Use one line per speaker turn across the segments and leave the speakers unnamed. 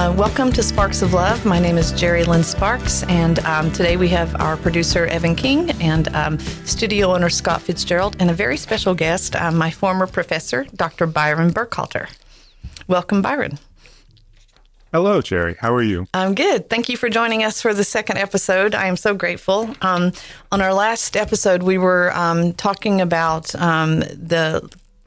Welcome to Sparks of Love. My name is Jerri Lynn Sparks, and today we have our producer, Evan King, and studio owner, Scott Fitzgerald, and a very special guest, my former professor, Dr. Byron Burkhalter. Welcome, Byron.
Hello, Jerri. How are you?
I'm good. Thank you for joining us for the second episode. I am so grateful. On our last episode, we were talking about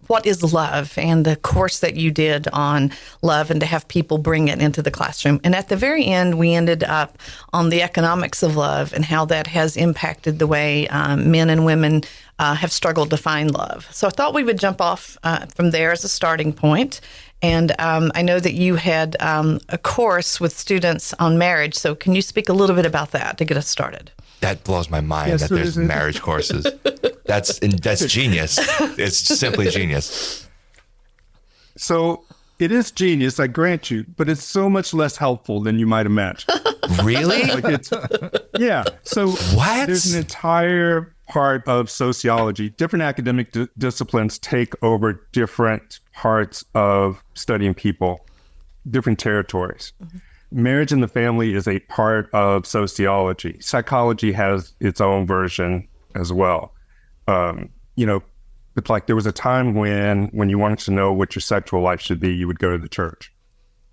what is love and the course that you did on love and to have people bring it into the classroom. And at the very end, we ended up on the economics of love and how that has impacted the way men and women have struggled to find love. So I thought we would jump off from there as a starting point. And I know that you had a course with students on marriage. So can you speak a little bit about that to get us started?
That blows my mind that there's marriage courses. That's genius. It's simply genius.
So it is genius, I grant you, but it's so much less helpful than you might imagine.
Really?
Yeah. So
what?
There's an entire part of sociology. Different academic disciplines take over different parts of studying people, different territories. Mm-hmm. Marriage and the family is a part of sociology. Psychology has its own version as well. It's like there was a time when you wanted to know what your sexual life should be, you would go to the church.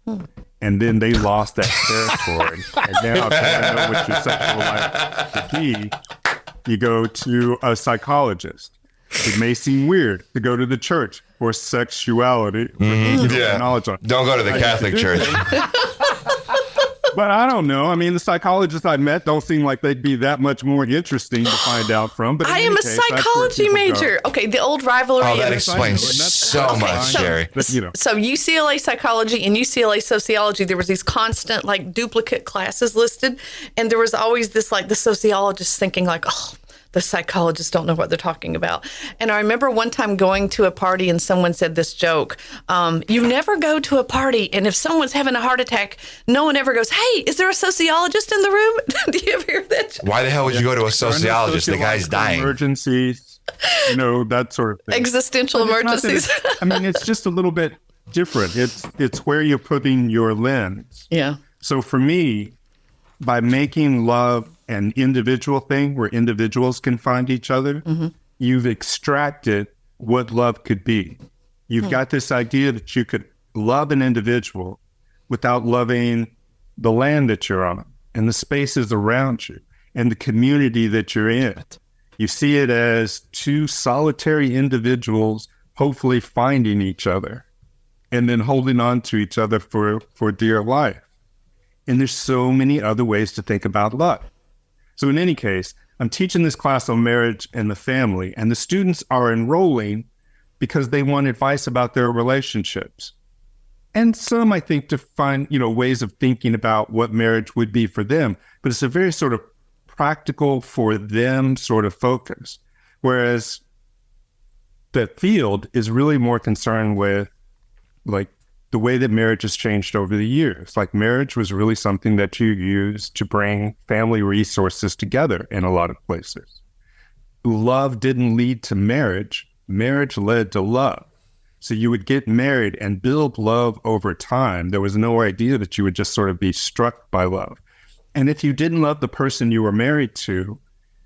And then they lost that territory. And now if you want to know what your sexual life should be, you go to a psychologist. It may seem weird to go to the church for sexuality. Knowledge on.
Don't go to the Catholic Church.
But I don't know. I mean, the psychologists I met don't seem like they'd be that much more interesting to find out from. But
I am a psychology major. Okay, the old rivalry.
Oh, that explains so much, Jerry. But,
So UCLA psychology and UCLA sociology, there was these constant duplicate classes listed, and there was always this the sociologists thinking the psychologists don't know what they're talking about. And I remember one time going to a party and someone said this joke, you never go to a party and if someone's having a heart attack, no one ever goes, hey, is there a sociologist in the room? Do you ever hear that joke?
Why the hell would you go to a sociologist? The guy's dying.
Emergencies, that sort of thing.
Existential emergencies.
It's just a little bit different. It's where you're putting your lens.
Yeah.
So for me, by making love an individual thing where individuals can find each other, you've extracted what love could be. You've got this idea that you could love an individual without loving the land that you're on and the spaces around you and the community that you're in. You see it as two solitary individuals hopefully finding each other and then holding on to each other for dear life. And there's so many other ways to think about love. So in any case, I'm teaching this class on marriage and the family, and the students are enrolling because they want advice about their relationships. And some, I think, to find, ways of thinking about what marriage would be for them. But it's a very sort of practical for them sort of focus. Whereas the field is really more concerned with the way that marriage has changed over the years. Marriage was really something that you used to bring family resources together in a lot of places. Love didn't lead to marriage. Marriage led to love. So you would get married and build love over time. There was no idea that you would just sort of be struck by love. And if you didn't love the person you were married to,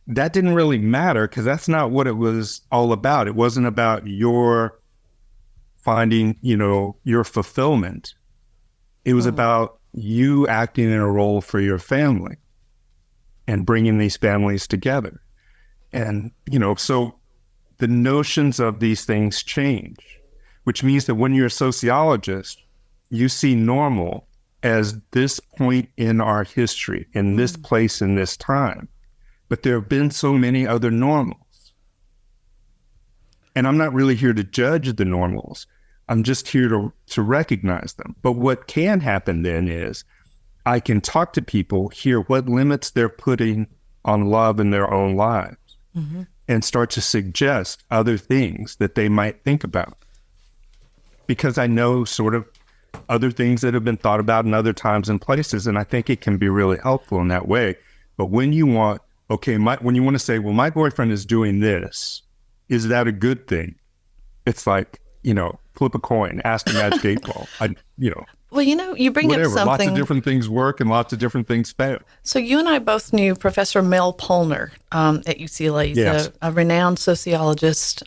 that didn't really matter because that's not what it was all about. It wasn't about your finding, your fulfillment. It was about you acting in a role for your family and bringing these families together. And, so the notions of these things change, which means that when you're a sociologist, you see normal as this point in our history, in this place, in this time. But there have been so many other normals. And I'm not really here to judge the normals. I'm just here to recognize them. But what can happen then is I can talk to people, hear what limits they're putting on love in their own lives, and start to suggest other things that they might think about. Because I know sort of other things that have been thought about in other times and places, and I think it can be really helpful in that way. But when you want, when you want to say, well, my boyfriend is doing this, is that a good thing? It's flip a coin, ask a magic 8 ball.
Well, you bring up
Whatever.
something.
Lots of different things work and lots of different things fail.
So you and I both knew Professor Mel Polner at UCLA. He's
Yes.
a renowned sociologist.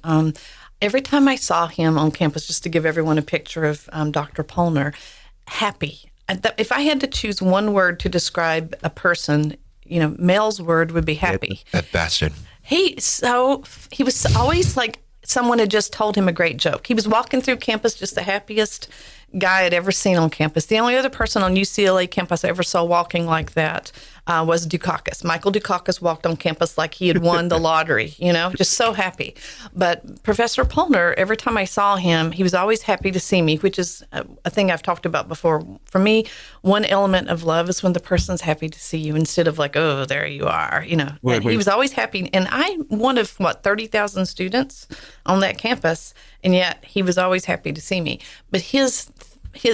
Every time I saw him on campus, just to give everyone a picture of Dr. Polner, happy. If I had to choose one word to describe a person, Mel's word would be happy.
That bastard.
He was always like someone had just told him a great joke. He was walking through campus just the happiest guy I'd ever seen on campus. The only other person on UCLA campus I ever saw walking like that was Dukakis. Michael Dukakis walked on campus like he had won the lottery, just so happy. But Professor Polner, every time I saw him, he was always happy to see me, which is a thing I've talked about before. For me, one element of love is when the person's happy to see you instead of like, oh, there you are,
Wait.
He was always happy. And I'm one of, 30,000 students on that campus, and yet he was always happy to see me. But his,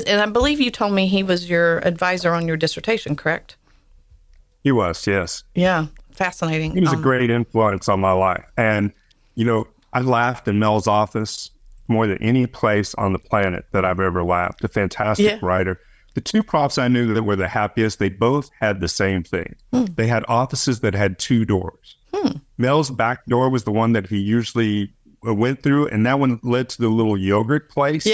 and I believe you told me he was your advisor on your dissertation, correct?
He was, yes.
Yeah, fascinating.
He was a great influence on my life. And, I laughed in Mel's office more than any place on the planet that I've ever laughed. A fantastic writer. The two profs I knew that were the happiest, they both had the same thing. They had offices that had two doors. Mel's back door was the one that he usually went through, and that one led to the little yogurt place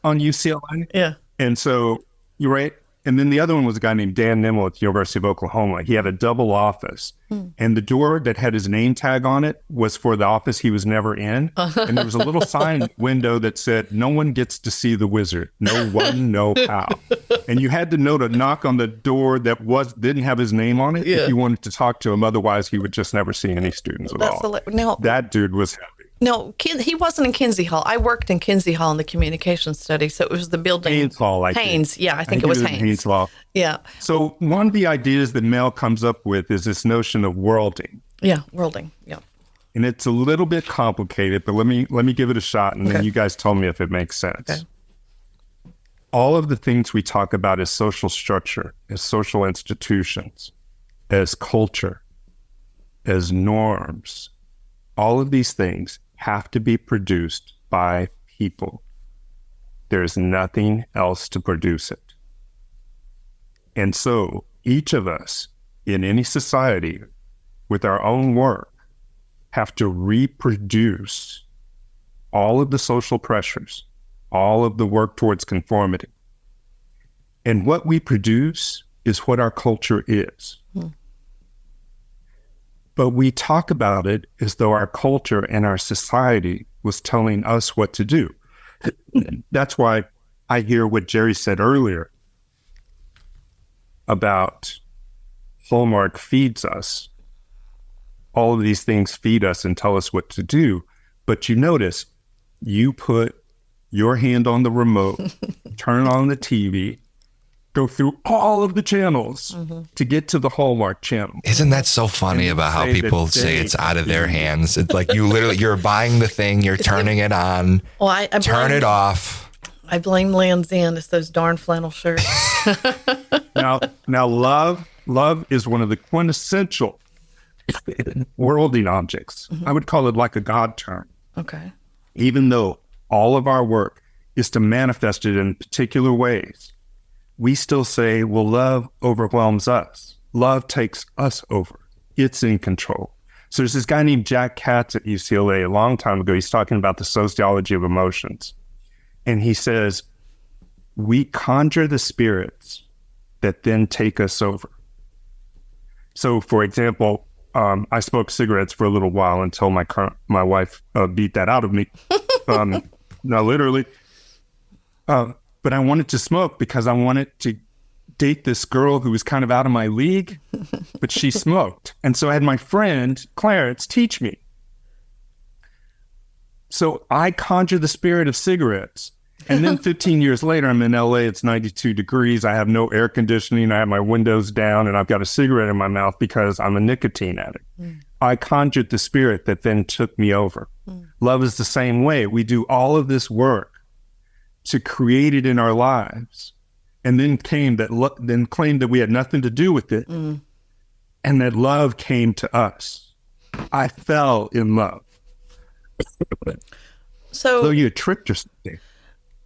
on UCLA.
Yeah.
And so, you're right. And then the other one was a guy named Dan Nimmo at the University of Oklahoma. He had a double office. And the door that had his name tag on it was for the office he was never in. And there was a little sign window that said, no one gets to see the wizard. No one, no how. And you had to know to knock on the door that didn't have his name on it if you wanted to talk to him. Otherwise, he would just never see any students at all.
Now,
that dude was happy.
No, he wasn't in Kinsey Hall. I worked in Kinsey Hall in the communication study, so it was the building.
Haynes Hall,
Haynes, yeah, I think it was Haynes.
Haynes Hall.
Yeah.
So one of the ideas that Mel comes up with is this notion of worlding.
Yeah, worlding. Yeah.
And it's a little bit complicated, but let me give it a shot, and then you guys tell me if it makes sense.
Okay.
All of the things we talk about as social structure, as social institutions, as culture, as norms, all of these things have to be produced by people. There's nothing else to produce it. And so each of us in any society with our own work have to reproduce all of the social pressures, all of the work towards conformity. And what we produce is what our culture is. But we talk about it as though our culture and our society was telling us what to do. That's why I hear what Jerri said earlier about Hallmark feeds us. All of these things feed us and tell us what to do. But you notice, you put your hand on the remote, turn on the TV, go through all of the channels to get to the Hallmark channel.
Isn't that so funny about how people say it's out of their hands? It's like you're buying the thing, you're turning it on, turn it off.
I blame Land's End. It's those darn flannel shirts.
Now, love is one of the quintessential worlding objects. I would call it like a God term.
Okay.
Even though all of our work is to manifest it in particular ways, we still say, well, love overwhelms us. Love takes us over. It's in control. So there's this guy named Jack Katz at UCLA a long time ago. He's talking about the sociology of emotions. And he says, we conjure the spirits that then take us over. So, for example, I smoked cigarettes for a little while until my wife beat that out of me. No, literally. But I wanted to smoke because I wanted to date this girl who was kind of out of my league, but she smoked. And so I had my friend, Clarence, teach me. So I conjure the spirit of cigarettes. And then 15 years later, I'm in LA, it's 92 degrees. I have no air conditioning. I have my windows down and I've got a cigarette in my mouth because I'm a nicotine addict. I conjured the spirit that then took me over. Love is the same way. We do all of this work to create it in our lives, and then claimed that we had nothing to do with it, and that love came to us. I fell in love. So you tricked yourself.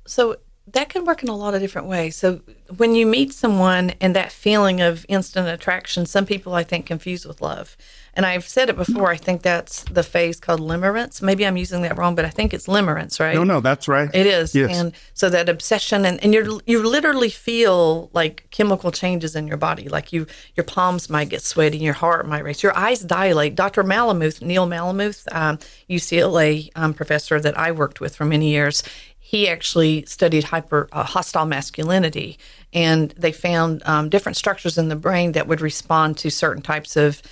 So that can work in a lot of different ways. So when you meet someone and that feeling of instant attraction, some people I think confuse with love. And I've said it before, I think that's the phase called limerence. Maybe I'm using that wrong, but I think it's limerence, right?
No, that's right.
It is.
Yes.
And so that obsession, and you literally feel like chemical changes in your body. Like your palms might get sweaty, your heart might race, your eyes dilate. Dr. Neil Malamuth, UCLA professor that I worked with for many years, he actually studied hostile masculinity, and they found different structures in the brain that would respond to certain types of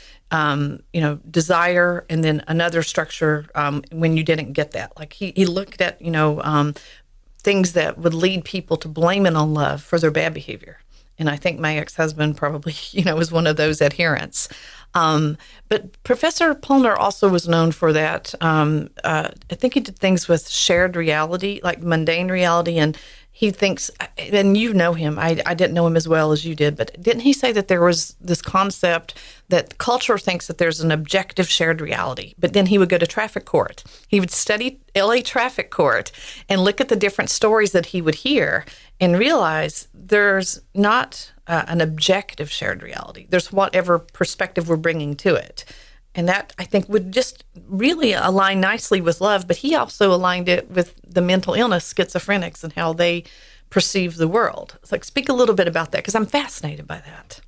desire, and then another structure when you didn't get that. Like he looked at, things that would lead people to blaming on love for their bad behavior. And I think my ex-husband probably, was one of those adherents. But Professor Polner also was known for that. I think he did things with shared reality, like mundane reality, and he thinks, and you know him, I didn't know him as well as you did, but didn't he say that there was this concept that culture thinks that there's an objective shared reality, but then he would go to traffic court. He would study LA traffic court and look at the different stories that he would hear and realize there's not an objective shared reality. There's whatever perspective we're bringing to it. And that, I think, would just really align nicely with love. But he also aligned it with the mental illness, schizophrenics, and how they perceive the world. It's like, speak a little bit about that, because I'm fascinated by that.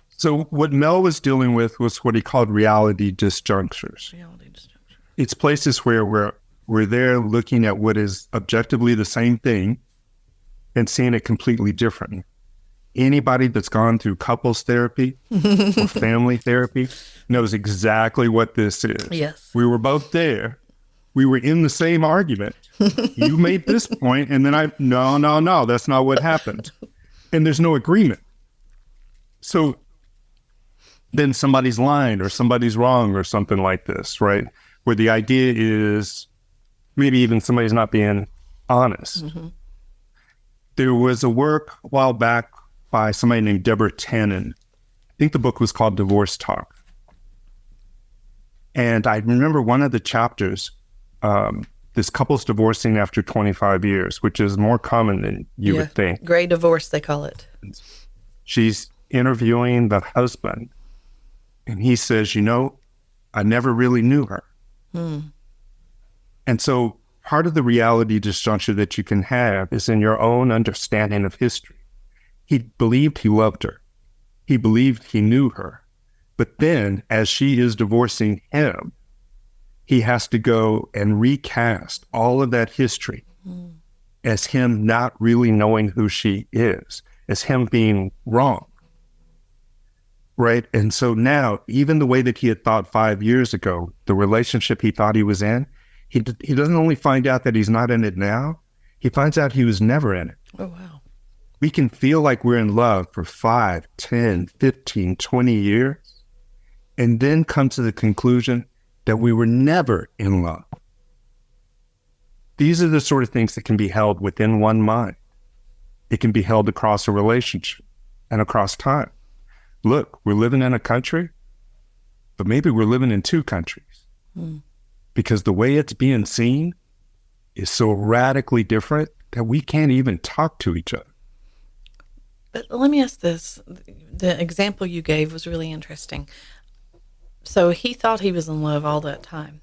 So what Mel was dealing with was what he called reality disjunctures. It's places where we're there looking at what is objectively the same thing and seeing it completely differently. Anybody that's gone through couples therapy or family therapy knows exactly what this is.
Yes.
We were both there. We were in the same argument. You made this point, and then no, that's not what happened. And there's no agreement. So then somebody's lying or somebody's wrong or something like this, right? Where the idea is maybe even somebody's not being honest. Mm-hmm. There was a work a while back by somebody named Deborah Tannen. I think the book was called Divorce Talk. And I remember one of the chapters, this couple's divorcing after 25 years, which is more common than you would think.
Gray divorce, they call it.
She's interviewing the husband, and he says, I never really knew her. And so part of the reality disjuncture that you can have is in your own understanding of history. He believed he loved her. He believed he knew her. But then, as she is divorcing him, he has to go and recast all of that history as him not really knowing who she is, as him being wrong. Right? And so now, even the way that he had thought 5 years ago, the relationship he thought he was in, he doesn't only find out that he's not in it now, he finds out he was never in it.
Oh, wow.
We can feel like we're in love for 5, 10, 15, 20 years, and then come to the conclusion that we were never in love. These are the sort of things that can be held within one mind. It can be held across a relationship and across time. Look, we're living in a country, but maybe we're living in two countries. Because the way it's being seen is so radically different that we can't even talk to each other.
But let me ask this. The example you gave was really interesting. So he thought he was in love all that time.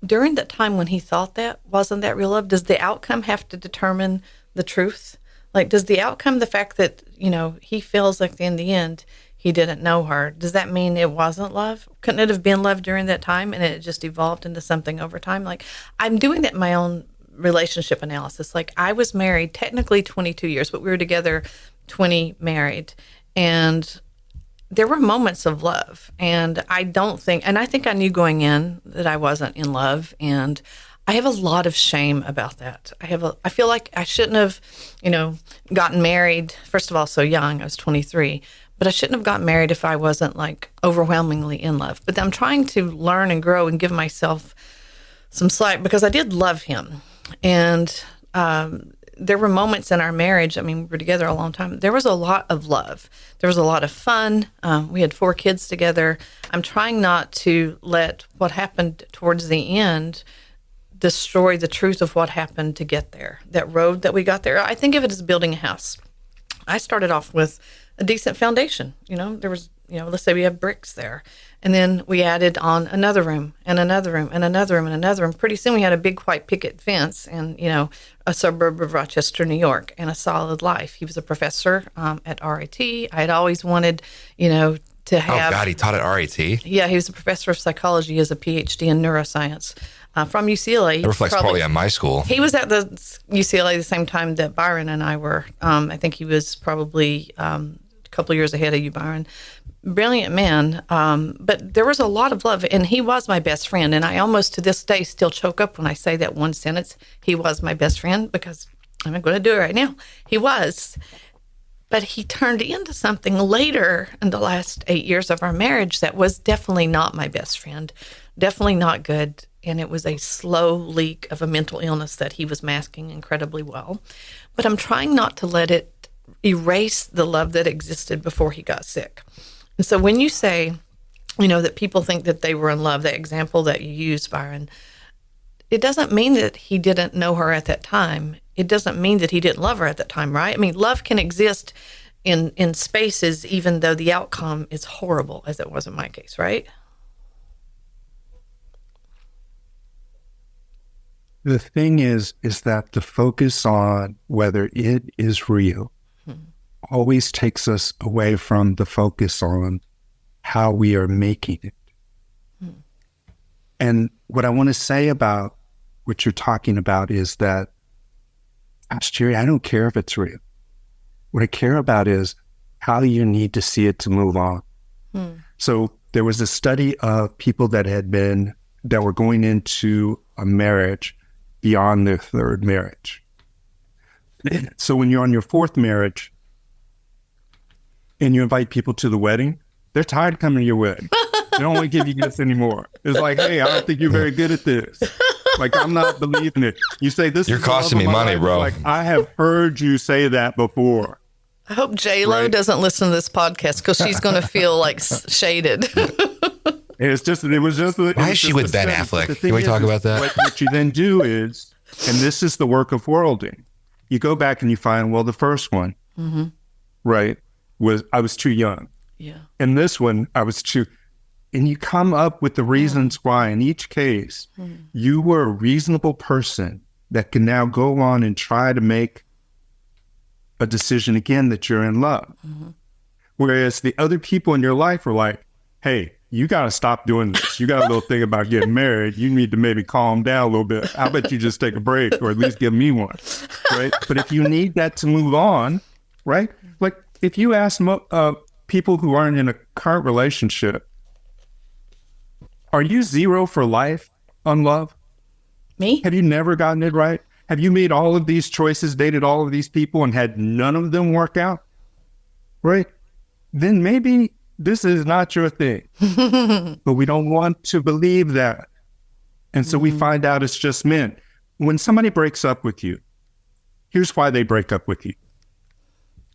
During that time when he thought that, wasn't that real love? Does the outcome have to determine the truth? Like, does the outcome, the fact that, he feels like in the end he didn't know her, does that mean it wasn't love? Couldn't it have been love during that time and it just evolved into something over time? Like, I'm doing that in my own relationship analysis. Like, I was married technically 22 years, but we were together 20 married. And there were moments of love. And I think I knew going in that I wasn't in love. And I have a lot of shame about that. I feel like I shouldn't have, gotten married, first of all, so young. I was 23. But I shouldn't have gotten married if I wasn't like overwhelmingly in love. But I'm trying to learn and grow and give myself some slack because I did love him. And there were moments in our marriage, we were together a long time. There was a lot of love. There was a lot of fun. We had 4 kids together. I'm trying not to let what happened towards the end destroy the truth of what happened to get there. That road that we got there, I think of it as building a house. I started off with a decent foundation. There was, let's say we have bricks there. And then we added on another room and another room and another room and another room. Pretty soon we had a big white picket fence and, a suburb of Rochester, New York, and a solid life. He was a professor at RIT. I had always wanted, to have...
Oh, God, he taught at RIT?
Yeah, he was a professor of psychology. He has a PhD in neuroscience from UCLA.
That reflects probably on my school.
He was at the UCLA the same time that Byron and I were. I think he was probably a couple of years ahead of you, Byron. Brilliant man, but there was a lot of love, and he was my best friend, and I almost to this day still choke up when I say that one sentence, he was my best friend, because I'm going to do it right now. He was. But he turned into something later in the last 8 years of our marriage that was definitely not my best friend, definitely not good. And it was a slow leak of a mental illness that he was masking incredibly well. But I'm trying not to let it erase the love that existed before he got sick. And so when you say, that people think that they were in love, that example that you used, Byron, it doesn't mean that he didn't know her at that time. It doesn't mean that he didn't love her at that time, right? I mean, love can exist in spaces even though the outcome is horrible, as it was in my case, right?
The thing is that the focus on whether it is real always takes us away from the focus on how we are making it. And what I want to say about what you're talking about is that, gosh, Jerri, I don't care if it's real. What I care about is how you need to see it to move on. So there was a study of people that were going into a marriage beyond their third marriage. So when you're on your fourth marriage and you invite people to the wedding, they're tired of coming to your wedding. They don't want to give you gifts anymore. It's like, hey, I don't think you're very good at this. Like, I'm not believing it. You say this.
You're costing me money, bro.
Like, I have heard you say that before.
I hope J-Lo doesn't listen to this podcast because she's going to feel like shaded.
It was just.
Why is she with Ben Affleck? Can we talk about that?
What you then do is, and this is the work of worlding. You go back and you find, well, the first one, right, was I was too young.
Yeah.
And this one, I was too. And you come up with the reasons why. In each case, you were a reasonable person that can now go on and try to make a decision again that you're in love. Whereas the other people in your life are like, hey, you got to stop doing this. You got a little thing about getting married. You need to maybe calm down a little bit. How about you just take a break or at least give me one, right? But if you need that to move on, right? Like if you ask people who aren't in a current relationship, are you 0 for life on love?
Me?
Have you never gotten it right? Have you made all of these choices, dated all of these people, and had none of them work out? Right? Then maybe this is not your thing. But we don't want to believe that. And so we find out it's just men. When somebody breaks up with you, here's why they break up with you.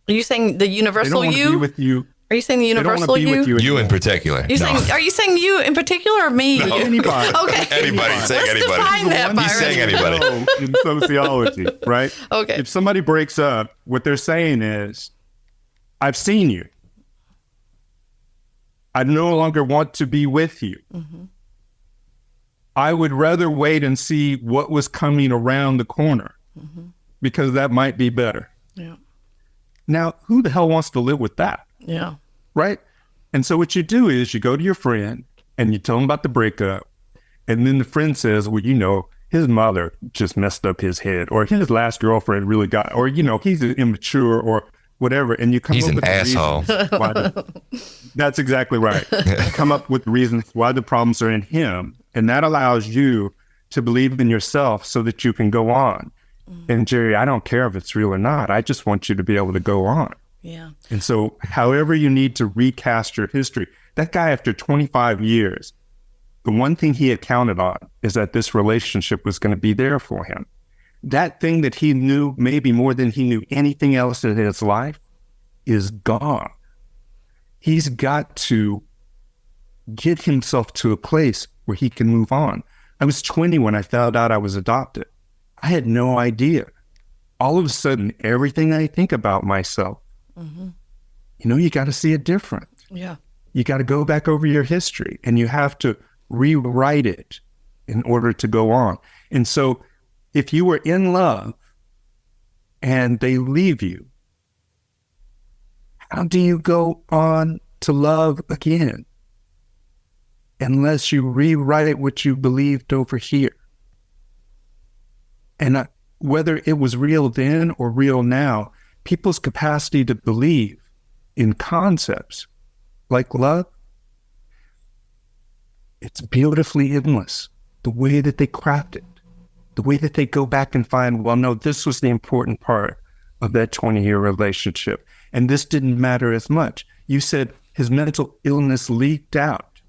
Are you saying the universal
they don't
you?
Want to be with you.
Are you saying the universal you?
You in particular.
Are you saying you in particular or me?
No. Anybody.
Okay.
Anybody. Saying
Let's
anybody.
define that,
He's saying anybody.
In sociology, right?
Okay.
If somebody breaks up, what they're saying is, I've seen you. I no longer want to be with you. I would rather wait and see what was coming around the corner because that might be better.
Yeah.
Now, who the hell wants to live with that?
Yeah.
Right? And so what you do is you go to your friend and you tell him about the breakup. And then the friend says, well, his mother just messed up his head, or his last girlfriend really got, or, he's immature or whatever. And you come
he's
up
an
with
asshole.
That's exactly right. You come up with reasons why the problems are in him. And that allows you to believe in yourself so that you can go on. And Jerri, I don't care if it's real or not. I just want you to be able to go on.
Yeah.
And so however you need to recast your history, that guy after 25 years, the one thing he had counted on is that this relationship was going to be there for him. That thing that he knew maybe more than he knew anything else in his life is gone. He's got to get himself to a place where he can move on. I was 20 when I found out I was adopted. I had no idea. All of a sudden, everything I think about myself, you got to see it different.
Yeah.
You got to go back over your history and you have to rewrite it in order to go on. And so if you were in love and they leave you, how do you go on to love again? Unless you rewrite what you believed over here. And whether it was real then or real now, people's capacity to believe in concepts like love, it's beautifully endless. The way that they craft it, the way that they go back and find, well, no, this was the important part of that 20-year relationship. And this didn't matter as much. You said his mental illness leaked out.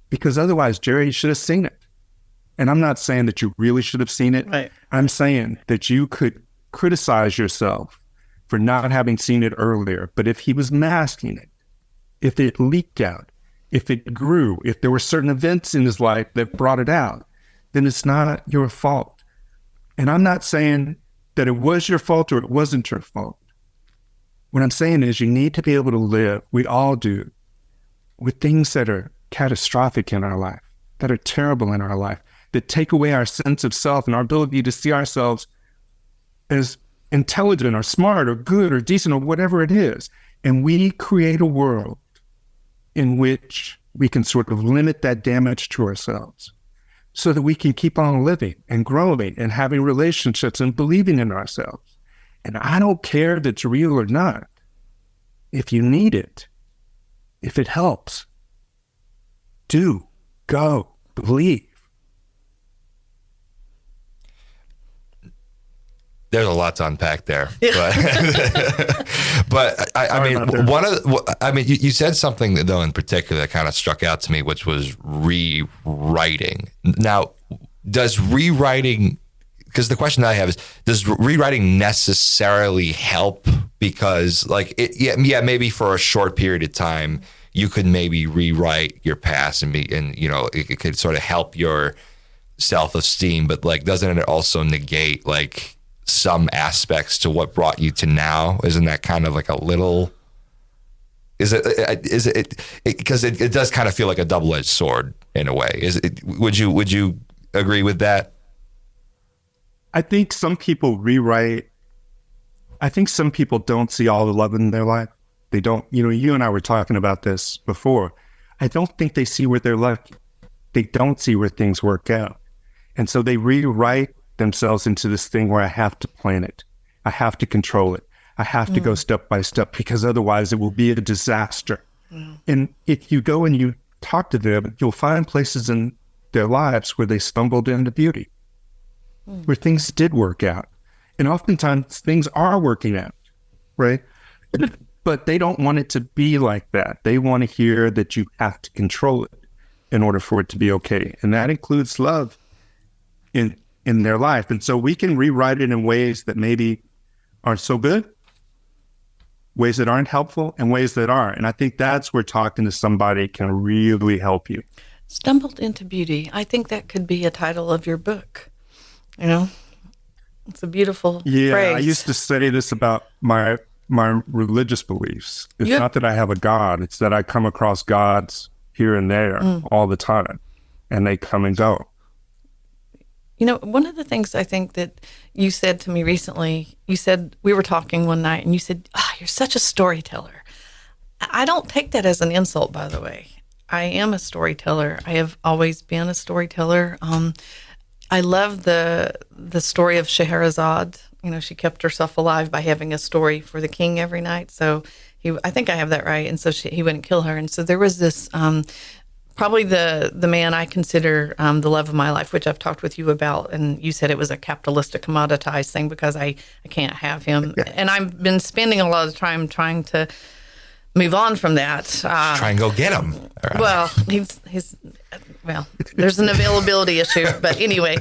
Because otherwise, Jerri should have seen it. And I'm not saying that you really should have seen it.
Right.
I'm saying that you could criticize yourself for not having seen it earlier. But if he was masking it, if it leaked out, if it grew, if there were certain events in his life that brought it out, then it's not your fault. And I'm not saying that it was your fault or it wasn't your fault. What I'm saying is you need to be able to live, we all do, with things that are catastrophic in our life, that are terrible in our life, that take away our sense of self and our ability to see ourselves as intelligent or smart or good or decent or whatever it is. And we create a world in which we can sort of limit that damage to ourselves so that we can keep on living and growing and having relationships and believing in ourselves. And I don't care if it's real or not. If you need it, if it helps, do, go, believe.
There's a lot to unpack there, but I mean, you said something though in particular that kind of struck out to me, which was rewriting. Now, does rewriting? Because the question that I have is, does rewriting necessarily help? Because maybe for a short period of time, you could maybe rewrite your past and it could sort of help your self-esteem, but like, doesn't it also negate like some aspects to what brought you to now? Isn't that kind of like a little, is it, because it does kind of feel like a double-edged sword in a way. Would you agree with that?
I think some people rewrite. I think some people don't see all the love in their life. They don't, you and I were talking about this before. I don't think they see where they're lucky. They don't see where things work out. And so they rewrite themselves into this thing where I have to plan it. I have to control it. I have to go step by step because otherwise it will be a disaster. And if you go and you talk to them, you'll find places in their lives where they stumbled into beauty, where things did work out. And oftentimes things are working out, right? But they don't want it to be like that. They want to hear that you have to control it in order for it to be okay. And that includes love in their life. And so we can rewrite it in ways that maybe aren't so good, ways that aren't helpful, and ways that are. And I think that's where talking to somebody can really help you.
Stumbled into beauty. I think that could be a title of your book. It's a beautiful phrase.
I used to say this about my religious beliefs. It's not that I have a God. It's that I come across gods here and there all the time, and they come and go.
One of the things I think that you said to me recently, you said, we were talking one night, and you said, you're such a storyteller. I don't take that as an insult, by the way. I am a storyteller. I have always been a storyteller. I love the story of Scheherazade. She kept herself alive by having a story for the king every night. So I think I have that right. And so he wouldn't kill her. And so there was this, probably the man I consider the love of my life, which I've talked with you about. And you said it was a capitalistic, commoditized thing because I can't have him. And I've been spending a lot of time trying to move on from that.
Try and go get him.
Well, there's an availability issue. But anyway,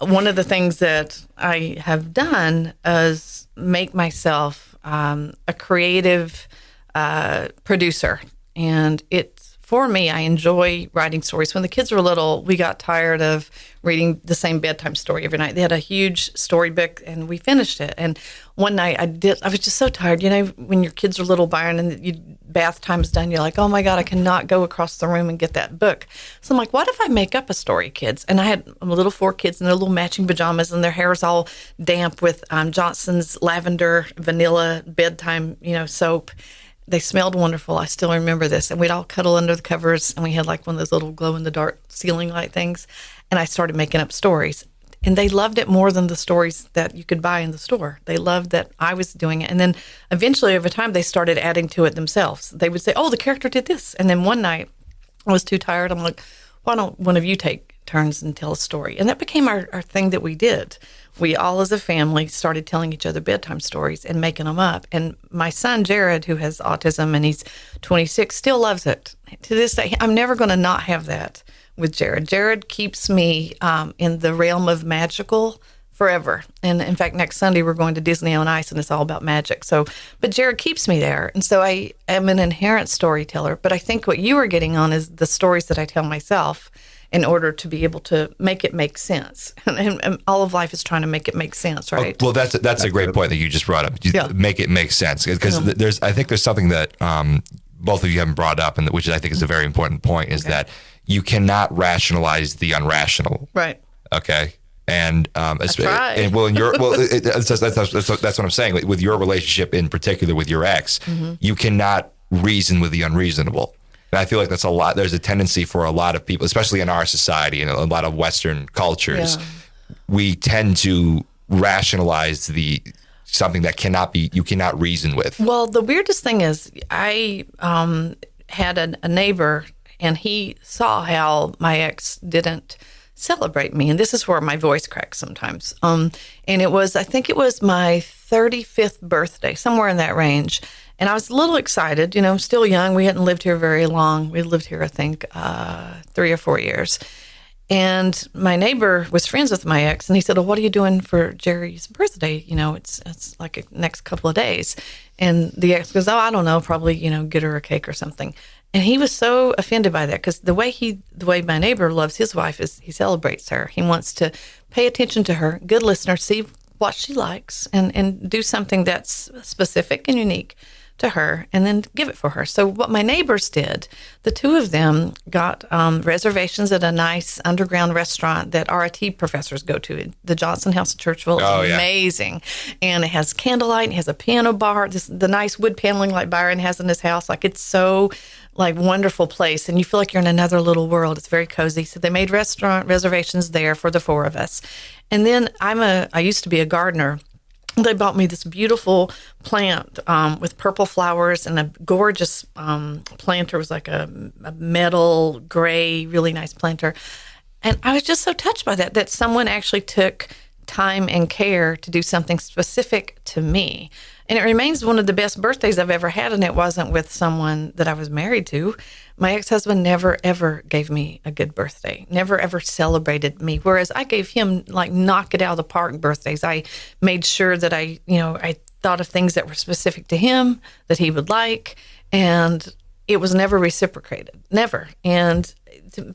one of the things that I have done is make myself a creative producer. And it's for me, I enjoy writing stories. When the kids were little, we got tired of reading the same bedtime story every night. They had a huge storybook, and we finished it. And one night I was just so tired. You know, when your kids are little, Byron, and bath time's done, you're like, oh my God, I cannot go across the room and get that book. So I'm like, what if I make up a story, kids? And I had little 4 kids in their little matching pajamas, and their hair's all damp with Johnson's lavender vanilla bedtime, soap. They smelled wonderful. I still remember this. And we'd all cuddle under the covers, and we had like one of those little glow-in-the-dark ceiling light things. And I started making up stories. And they loved it more than the stories that you could buy in the store. They loved that I was doing it. And then eventually, over time, they started adding to it themselves. They would say, oh, the character did this. And then one night, I was too tired. I'm like, why don't one of you take turns and tell a story? And that became our thing that we did. We all as a family started telling each other bedtime stories and making them up. And my son, Jared, who has autism and he's 26, still loves it. To this day, I'm never going to not have that with Jared. Jared keeps me in the realm of magical forever. And in fact, next Sunday, we're going to Disney on Ice, and it's all about magic. But Jared keeps me there. And so I am an inherent storyteller. But I think what you were getting on is the stories that I tell myself in order to be able to make it make sense. And all of life is trying to make it make sense, right?
Well, that's a great point that you just brought up. Make it make sense. Because I think there's something that both of you haven't brought up, and which I think is a very important point, is that you cannot rationalize the unrational.
Right.
Okay. And
that's right.
And that's what I'm saying. With your relationship in particular with your ex, you cannot reason with the unreasonable. And I feel like that's a lot. There's a tendency for a lot of people, especially in our society and a lot of Western cultures, we tend to rationalize something that you cannot reason with.
Well, the weirdest thing is I had a neighbor, and he saw how my ex didn't celebrate me. And this is where my voice cracks sometimes. And I think it was my 35th birthday, somewhere in that range. And I was a little excited, still young. We hadn't lived here very long. We lived here, I think, 3 or 4 years. And my neighbor was friends with my ex, and he said, well, what are you doing for Jerry's birthday? It's like a next couple of days. And the ex goes, oh, I don't know, probably, get her a cake or something. And he was so offended by that, because the way my neighbor loves his wife is he celebrates her. He wants to pay attention to her, good listener, see what she likes, and do something that's specific and unique to her, and then give it for her. So what my neighbors did, the 2 of them got reservations at a nice underground restaurant that RIT professors go to. The Johnson House of Churchville is amazing. And it has candlelight, it has a piano bar, the nice wood paneling like Byron has in his house. Like, it's so wonderful place, and you feel like you're in another little world. It's very cozy. So they made restaurant reservations there for the 4 of us. And then I used to be a gardener. They bought me this beautiful plant with purple flowers and a gorgeous planter. It was like a metal gray, really nice planter. And I was just so touched by that someone actually took time and care to do something specific to me. And it remains one of the best birthdays I've ever had, and it wasn't with someone that I was married to. My ex-husband never, ever gave me a good birthday, never, ever celebrated me, whereas I gave him, knock it out of the park birthdays. I made sure that I thought of things that were specific to him, that he would like, and it was never reciprocated, never. And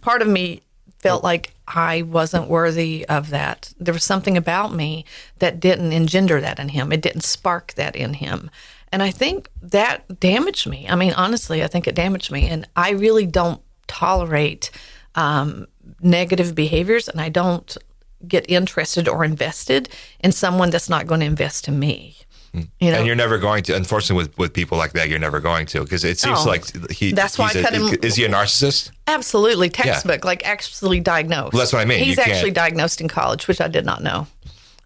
part of me felt like I wasn't worthy of that. There was something about me that didn't engender that in him. It didn't spark that in him. And I think that damaged me. I mean, honestly, I think it damaged me. And I really don't tolerate negative behaviors, and I don't get interested or invested in someone that's not going to invest in me.
And you're never going to, unfortunately, with people like that, you're never going to, because it seems like
that's why I cut him.
Is he a narcissist?
Absolutely, textbook, actually diagnosed.
Well, that's what I mean.
He's actually diagnosed in college, which I did not know.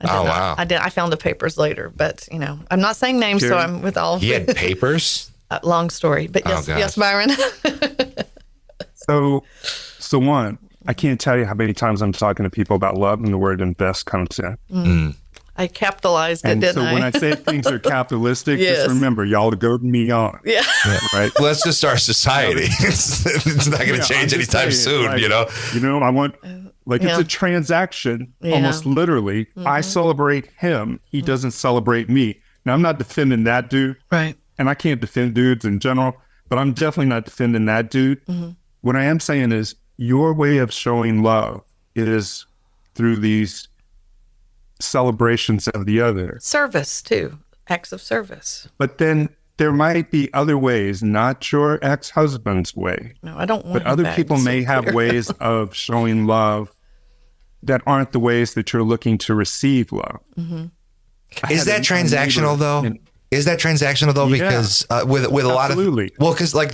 Wow!
I found the papers later, but I'm not saying names, so I'm with all.
He had papers.
Long story, but yes, Byron.
So one, I can't tell you how many times I'm talking to people about love, and the word invest comes in.
I capitalized it, didn't I?
So when I say things are capitalistic, just remember, y'all to goad me on. Yeah. Right?
Well, that's just our society. It's not going to change anytime soon,
I want, it's a transaction, almost literally. I celebrate him. He doesn't celebrate me. Now, I'm not defending that dude.
Right.
And I can't defend dudes in general, but I'm definitely not defending that dude. What I am saying is your way of showing love is through these celebrations of the other.
Service, too. Acts of service.
But then there might be other ways, not your ex-husband's way.
No, I don't want
But other people may have ways of showing love that aren't the ways that you're looking to receive love.
Mm-hmm.
Is that transactional though? Is that transactional though? Because with a lot of, well, because like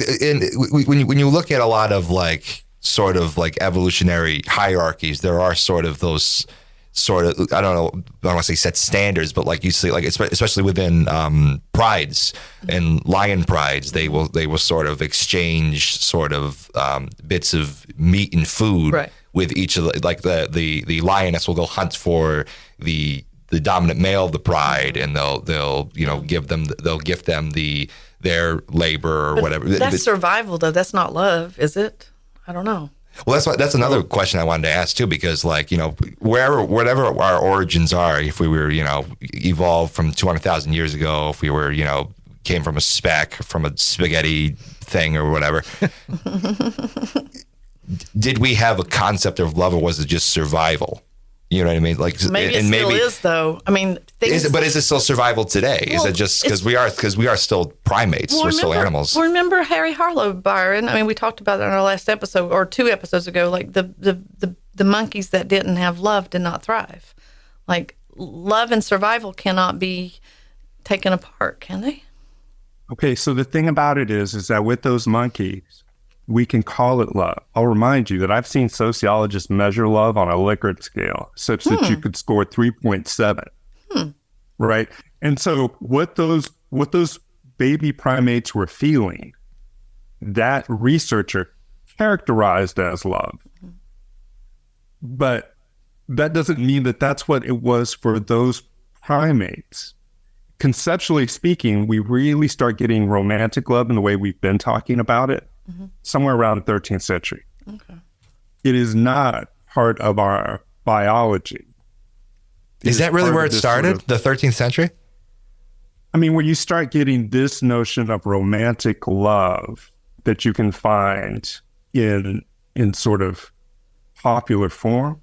when you look at a lot of like sort of like evolutionary hierarchies, there are sort of those sort of, I don't want to say set standards, but like you see, like especially within prides and lion prides, they will sort of exchange sort of bits of meat and food with each of the, like the lioness will go hunt for the dominant male of the pride, and they'll gift them their labor or whatever.
That's survival though. That's not love, is it? I don't know.
Well, that's another question I wanted to ask too, because like, whatever our origins are, if we were, evolved from 200,000 years ago, if we were, came from a speck, from a spaghetti thing or whatever, did we have a concept of love, or was it just survival? You know what I mean? Like
maybe it still is though. I mean,
is it still survival today? Well, is it just because we are still primates? We're still animals.
Remember Harry Harlow, Byron? I mean, we talked about it in our last episode or 2 episodes ago. Like the monkeys that didn't have love did not thrive. Like love and survival cannot be taken apart, can they?
Okay, so the thing about it is that with those monkeys, we can call it love. I'll remind you that I've seen sociologists measure love on a Likert scale such that you could score 3.7. Right? And so what those baby primates were feeling, that researcher characterized as love. But that doesn't mean that that's what it was for those primates. Conceptually speaking, we really start getting romantic love in the way we've been talking about it somewhere around the 13th century. Okay. It is not part of our biology.
Is that really where it started? The 13th century?
I mean, when you start getting this notion of romantic love that you can find in sort of popular form,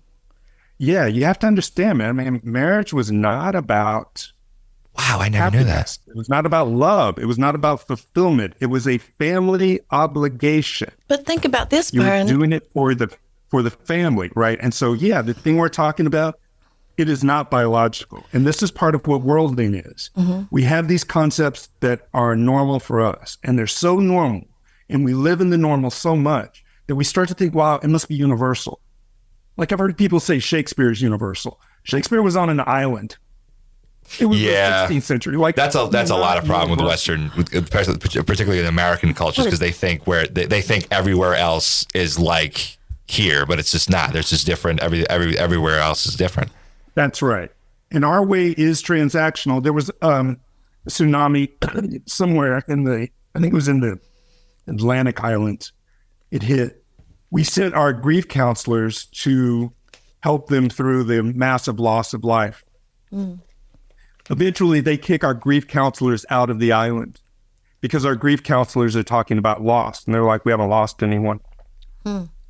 yeah, you have to understand, man. I mean, marriage was not about...
Wow, I never knew that.
It was not about love. It was not about fulfillment. It was a family obligation.
But think about this, Byron.
You're doing it for the family, right? And so, yeah, the thing we're talking about, it is not biological. And this is part of what worldling is. We have these concepts that are normal for us, and they're so normal, and we live in the normal so much that we start to think, wow, it must be universal. Like I've heard people say Shakespeare is universal. Shakespeare was on an island. It was the 16th century. Like
that's a lot of problem with Western, particularly in American cultures, because they think they think everywhere else is like here, but it's just not. There's just different. Everywhere else is different.
That's right. And our way is transactional. There was a tsunami somewhere I think it was in the Atlantic Islands. It hit. We sent our grief counselors to help them through the massive loss of life. Eventually, they kick our grief counselors out of the island because our grief counselors are talking about loss. And they're like, we haven't lost anyone.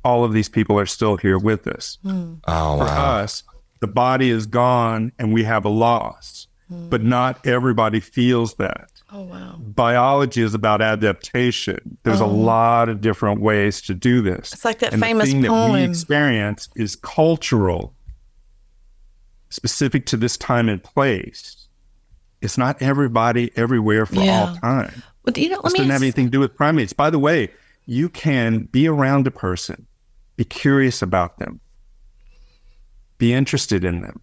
All of these people are still here with us.
Oh, wow.
For us, the body is gone and we have a loss. But not everybody feels that.
Oh, wow.
Biology is about adaptation. There's a lot of different ways to do this.
It's like that
and
famous
the thing
poem.
that we experience is cultural, specific to this time and place. It's not everybody everywhere for all time.
Well,
This doesn't have anything to do with primates. By the way, you can be around a person, be curious about them, be interested in them,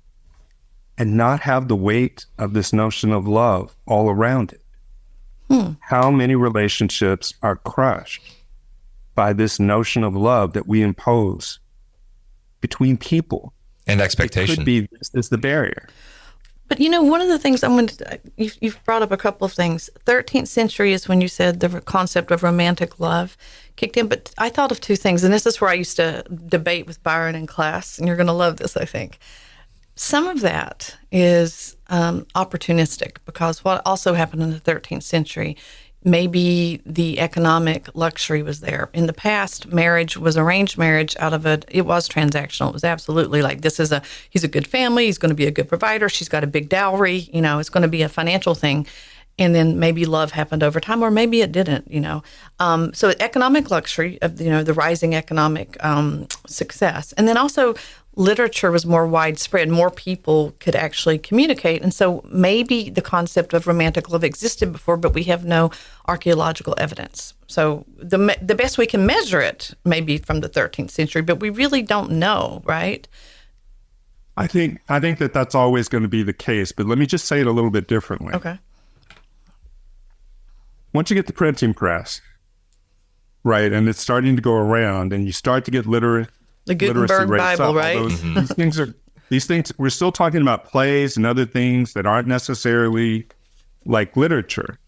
and not have the weight of this notion of love all around it. How many relationships are crushed by this notion of love that we impose between people?
And expectation.
It could be this is the barrier.
But one of the things you've brought up a couple of things. 13th century is when you said the concept of romantic love kicked in. But I thought of 2 things, and this is where I used to debate with Byron in class, and you're going to love this, I think. Some of that is opportunistic, because what also happened in the 13th century, maybe the economic luxury was there. In the past, marriage was arranged marriage out of it was transactional. It was absolutely like, he's a good family, he's going to be a good provider, she's got a big dowry, it's going to be a financial thing. And then maybe love happened over time, or maybe it didn't, So economic luxury of, the rising economic success. And then also literature was more widespread. More people could actually communicate. And so maybe the concept of romantic love existed before, but we have no archaeological evidence. So the best we can measure it may be from the 13th century, but we really don't know, right?
I think that that's always going to be the case, but let me just say it a little bit differently.
Okay.
Once you get the printing press, right, and it's starting to go around, and you start to get literacy
Gutenberg
rates
Bible,
up,
right?
These things, we're still talking about plays and other things that aren't necessarily like literature.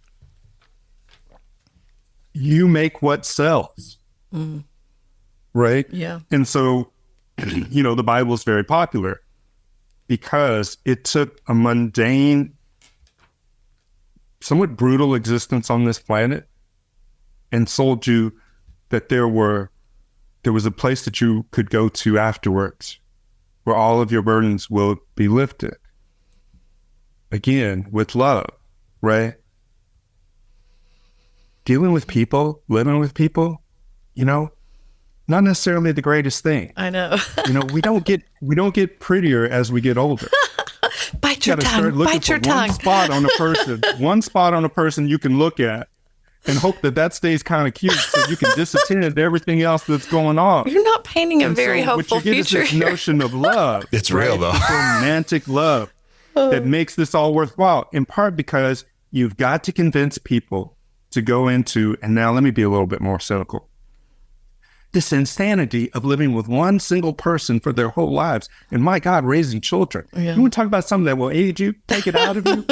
You make what sells, right?
Yeah.
And so, the Bible is very popular because it took a mundane, somewhat brutal existence on this planet and sold you that there was a place that you could go to afterwards where all of your burdens will be lifted. Again, with love, right? Dealing with people, living with people, not necessarily the greatest thing.
I know.
we don't get prettier as we get older.
Bite your tongue. Bite your tongue.
One spot on a person you can look at and hope that stays kind of cute so you can disattend everything else that's going on.
You're not painting a very hopeful
future. What you get
future.
is this notion of love.
It's real, though.
This romantic love that makes this all worthwhile, in part because you've got to convince people to go into, and now let me be a little bit more cynical, this insanity of living with one single person for their whole lives. And my God, raising children.
Yeah.
You want to talk about something that will age you, take it out of you?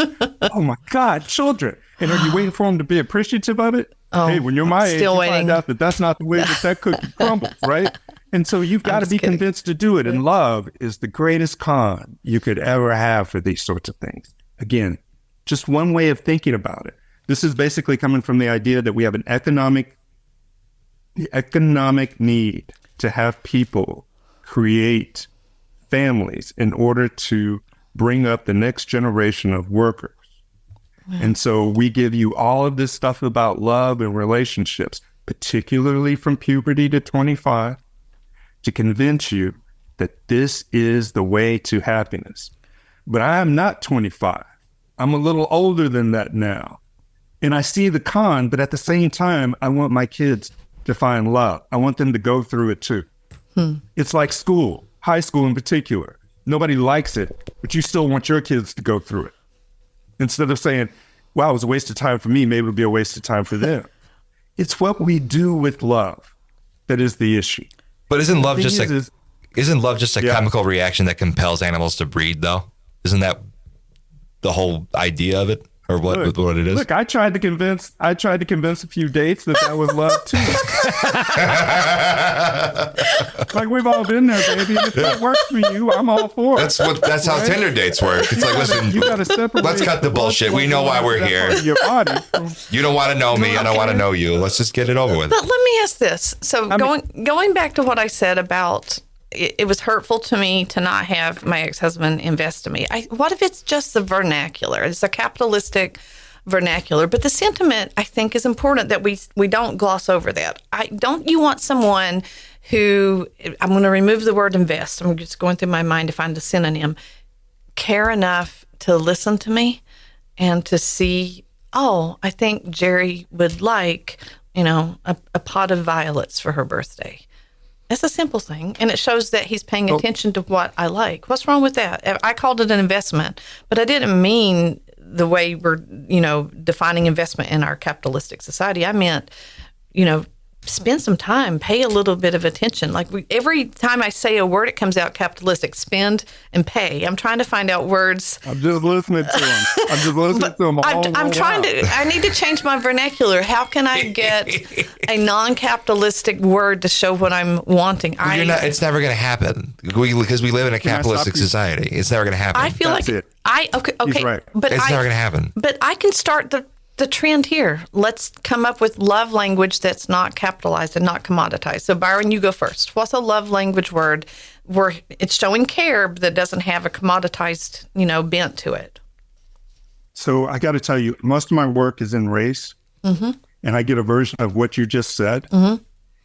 Oh my God, children. And are you waiting for them to be appreciative of it?
Oh,
hey, when you're my age, you find out that that's not the way that cookie crumbles, right? And so you've got to be convinced to do it. And love is the greatest con you could ever have for these sorts of things. Again, just one way of thinking about it. This is basically coming from the idea that we have the economic need to have people create families in order to bring up the next generation of workers. And so we give you all of this stuff about love and relationships, particularly from puberty to 25, to convince you that this is the way to happiness. But I am not 25. I'm a little older than that now. And I see the con, but at the same time, I want my kids to find love. I want them to go through it too. It's like school, high school in particular. Nobody likes it, but you still want your kids to go through it. Instead of saying, wow, it was a waste of time for me, maybe it'll be a waste of time for them. It's what we do with love that is the issue.
But isn't love just a chemical reaction that compels animals to breed, though? Isn't that the whole idea of it? Or what it is?
Look, I tried to convince a few dates that was love too. Like we've all been there, baby. And if that works for you, I'm all for it.
That's how Tinder dates work. It's like, listen,
you gotta separate.
Let's cut the bullshit. We know why we're here.
Your body.
You don't want to know me. I don't want to know you. Let's just get it over with.
But let me ask this. So going back to what I said about it was hurtful to me to not have my ex-husband invest in me. What if it's just the vernacular? It's a capitalistic vernacular, but the sentiment I think is important that we don't gloss over that. Don't you want someone who, I'm going to remove the word invest. I'm just going through my mind to find a synonym. Care enough to listen to me and to see, I think Jerri would like, a pot of violets for her birthday. It's a simple thing, and it shows that he's paying attention to what I like. What's wrong with that? I called it an investment, but I didn't mean the way we're, defining investment in our capitalistic society. I meant, spend some time, pay a little bit of attention. Like every time I say a word, it comes out capitalistic. Spend and pay. I'm trying to find out words.
I'm just listening to him.
I need to change my vernacular. How can I get a non-capitalistic word to show what I'm wanting?
It's never going to happen because we live in a capitalistic society. It's never going to happen.
I feel
That's
like
it.
okay,
He's right.
but
it's never going to happen.
But I can start the trend here. Let's come up with love language that's not capitalized and not commoditized. So Byron, you go first. What's a love language word where it's showing care, but that doesn't have a commoditized, bent to it?
So I got to tell you, most of my work is in race, and I get a version of what you just said. And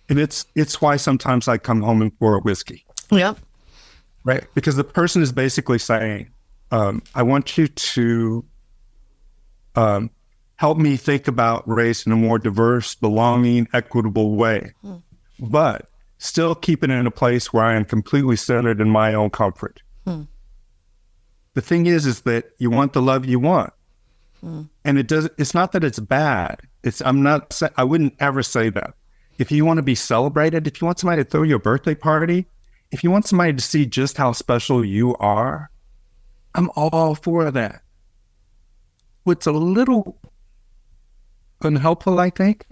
it's why sometimes I come home and pour a whiskey.
Yep.
Right? Because the person is basically saying, I want you to help me think about race in a more diverse, belonging, equitable way, but still keep it in a place where I am completely centered in my own comfort. The thing is that you want the love you want. And it's not that it's bad. I wouldn't ever say that. If you want to be celebrated, if you want somebody to throw you a birthday party, if you want somebody to see just how special you are, I'm all for that. What's a little unhelpful, I think,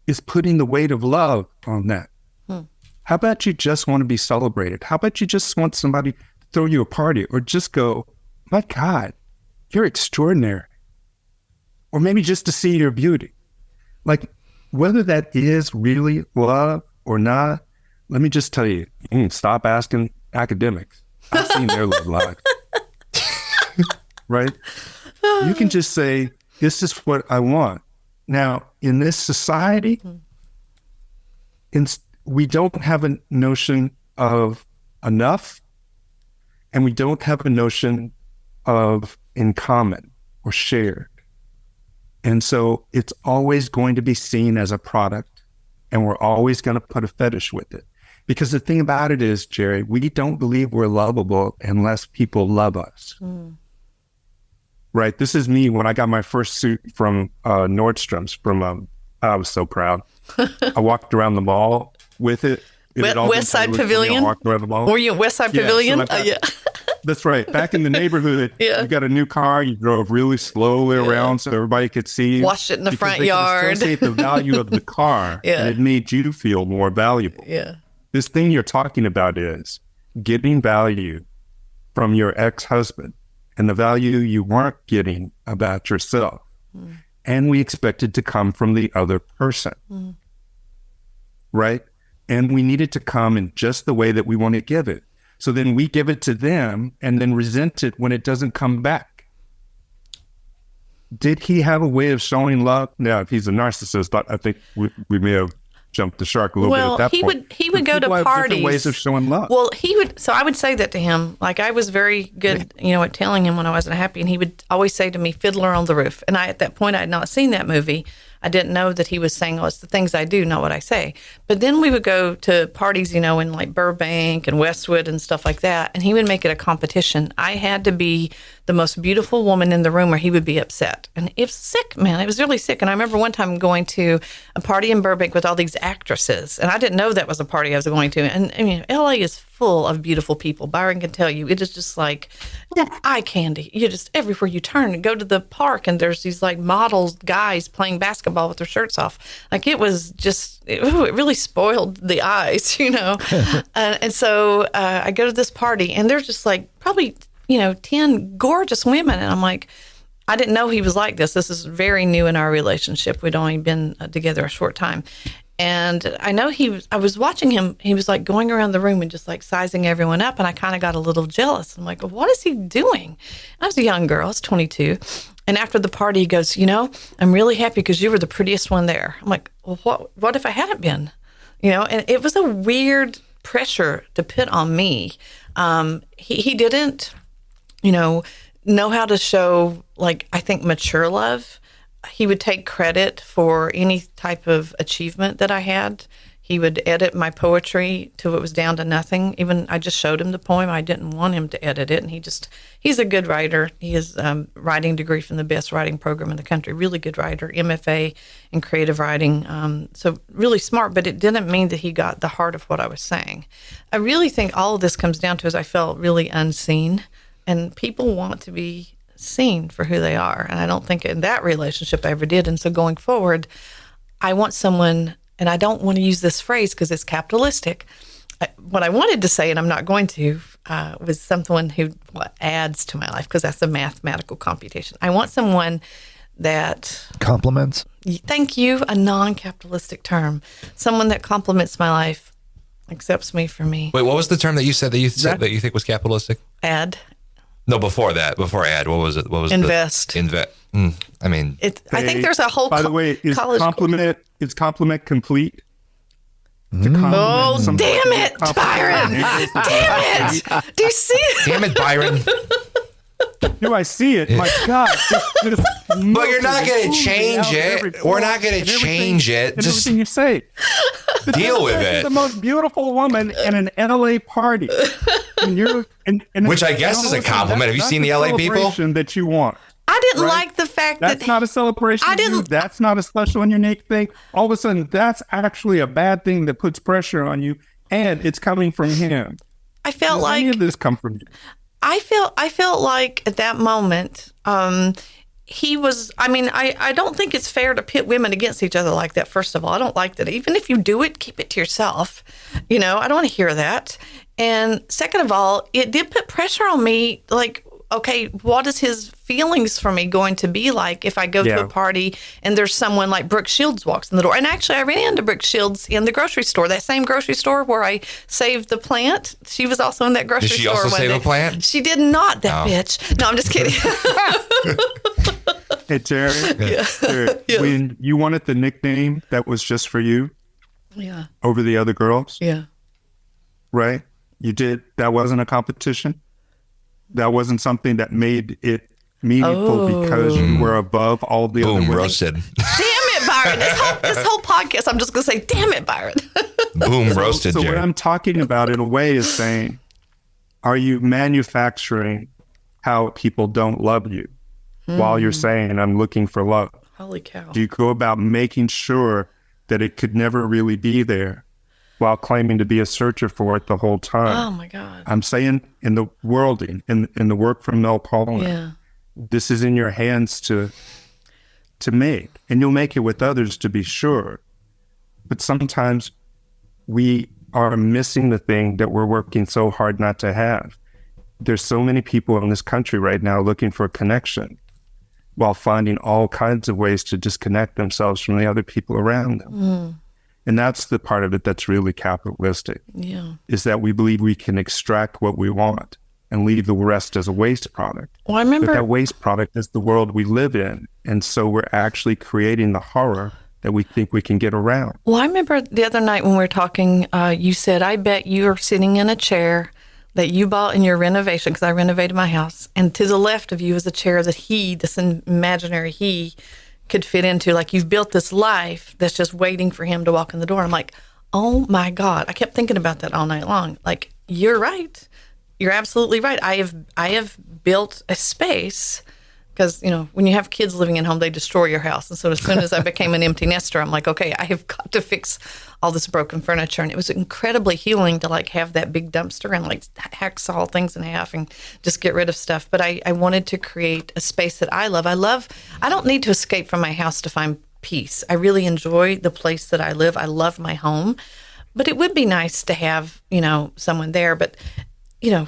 is putting the weight of love on that. How about you just want to be celebrated? How about you just want somebody to throw you a party, or just go, my God, you're extraordinary. Or maybe just to see your beauty. Like, whether that is really love or not, let me just tell you, stop asking academics. I've seen their love lives. Right? You can just say, this is what I want. Now, in this society, we don't have a notion of enough, and we don't have a notion of in common or shared. And so it's always going to be seen as a product, and we're always going to put a fetish with it. Because the thing about it is, Jerri, we don't believe we're lovable unless people love us. Right? This is me when I got my first suit from Nordstrom's. I was so proud. I walked around the mall with it.
West Side Pavilion?
Walked around the mall.
Were you at West Side Pavilion?
Yeah. That's right. Back in the neighborhood, you got a new car, you drove really slowly around so everybody could see you.
Washed it in the front yard.
Could associate the value of the car, and it made you feel more valuable.
Yeah.
This thing you're talking about is getting value from your ex-husband and the value you weren't getting about yourself. And we expect it to come from the other person. Right? And we need it to come in just the way that we want to give it. So then we give it to them and then resent it when it doesn't come back. Did he have a way of showing love? Now, if he's a narcissist, I think we may have jumped the shark a little bit at that point.
He would go to parties.
Different ways of showing love.
Well, so I would say that to him. Like, I was very good, at telling him when I wasn't happy, and he would always say to me, Fiddler on the Roof. And at that point, I had not seen that movie. I didn't know that he was saying, it's the things I do, not what I say. But then we would go to parties, in like Burbank and Westwood and stuff like that, and he would make it a competition. I had to be the most beautiful woman in the room or he would be upset. And it was sick, man. It was really sick. And I remember one time going to a party in Burbank with all these actresses, and I didn't know that was a party I was going to. And I mean, LA is full of beautiful people. Byron can tell you, it is just like eye candy. You just, everywhere you turn and go to the park, and there's these like models, guys playing basketball with their shirts off. Like, it was just, it really spoiled the eyes, and so I go to this party, and there's just like probably 10 gorgeous women, and I'm like, I didn't know he was like this. This is very new in our relationship. We'd only been together a short time. And I know I was watching him, he was like going around the room and just like sizing everyone up, and I kind of got a little jealous. I'm like, well, what is he doing? I was a young girl, I was 22. And after the party, he goes, I'm really happy because you were the prettiest one there. I'm like, well, what if I hadn't been? And it was a weird pressure to put on me. He didn't, know how to show, like, I think, mature love. He would take credit for any type of achievement that I had. He would edit my poetry till it was down to nothing. Even I just showed him the poem. I didn't want him to edit it. And he's a good writer. He has a writing degree from the best writing program in the country. Really good writer, MFA in creative writing. So really smart, but it didn't mean that he got the heart of what I was saying. I really think all of this comes down to is I felt really unseen, and people want to be seen for who they are. And I don't think in that relationship I ever did. And so going forward, I want someone, and I don't want to use this phrase because it's capitalistic. What I wanted to say, and I'm not going to, with someone who adds to my life, because that's a mathematical computation. I want someone that
Compliments.
Thank you, a non-capitalistic term. Someone that complements my life, accepts me for me.
Wait, what was the term that you said that you think was capitalistic?
Add.
No, before add. What was it? What was
Invest.
Invest. I mean,
I think there's a whole.
By the way, is compliment complete?
Oh, damn it, Byron! Damn it! Do you see it?
damn it, Byron.
Do I see it? My God.
But you're not going to change it. We're not going to change it. Just
everything you say.
deal with
You're
it.
the most beautiful woman in an LA party.
Which I guess is a compliment. Have you seen the LA people?
That you want.
I didn't like the fact
That's not a celebration.
I didn't.
That's not a special and unique thing. All of a sudden, that's actually a bad thing that puts pressure on you, and it's coming from him.
I felt
Does
like
any of this come from you?
I felt like at that moment, he was. I mean, I don't think it's fair to pit women against each other like that. First of all, I don't like that. Even if you do it, keep it to yourself. I don't want to hear that. And second of all, it did put pressure on me. Like, okay, what is his feelings for me going to be like if I go to a party and there's someone like Brooke Shields walks in the door? And actually, I ran into Brooke Shields in the grocery store, that same grocery store where I saved the plant. She was also in that grocery store.
Did she also save a plant?
She did not, that bitch. No, I'm just kidding.
Hey, Jerri, when you wanted the nickname that was just for you over the other girls, right? You did. That wasn't a competition. That wasn't something that made it meaningful because you were above all the other women.
Roasted.
Damn it, Byron. This whole podcast, I'm just going to say, damn it, Byron.
Boom, roasted,
So
Jerri.
what I'm talking about in a way is saying, are you manufacturing how people don't love you while you're saying, I'm looking for love?
Holy cow.
Do you go about making sure that it could never really be there while claiming to be a searcher for it the whole time?
Oh, my God.
I'm saying in the worlding, in the work from Mel Pollan, this is in your hands to make. And you'll make it with others, to be sure. But sometimes we are missing the thing that we're working so hard not to have. There's so many people in this country right now looking for a connection while finding all kinds of ways to disconnect themselves from the other people around them. And that's the part of it that's really capitalistic, is that we believe we can extract what we want and leave the rest as a waste product.
Well, I remember
But that waste product is the world we live in. And so we're actually creating the horror that we think we can get around.
Well, I remember the other night when we were talking, you said, I bet you are sitting in a chair that you bought in your renovation, because I renovated my house, and to the left of you is a chair that this imaginary he, could fit into. Like, you've built this life that's just waiting for him to walk in the door. I'm like, oh my God. I kept thinking about that all night long. Like, you're right. You're absolutely right. I have built a space, because, when you have kids living at home, they destroy your house. And so as soon as I became an empty nester, I'm like, okay, I have got to fix all this broken furniture. And it was incredibly healing to have that big dumpster and hacksaw things in half and just get rid of stuff. But I wanted to create a space that I love. I don't need to escape from my house to find peace. I really enjoy the place that I live. I love my home, but it would be nice to have, someone there. But, you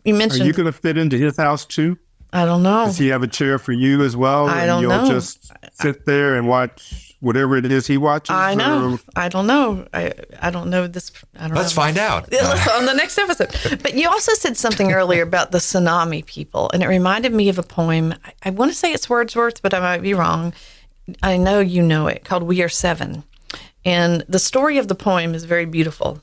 mentioned.
Are you going to fit into his house too?
I don't know.
Does he have a chair for you as well?
I don't know.
You'll just sit there and watch whatever it is he watches?
I know. I don't know. I don't know this. I don't know.
Let's find out.
On the next episode. But you also said something earlier about the tsunami people, and it reminded me of a poem. I want to say it's Wordsworth, but I might be wrong. I know you know it, called We Are Seven. And the story of the poem is very beautiful,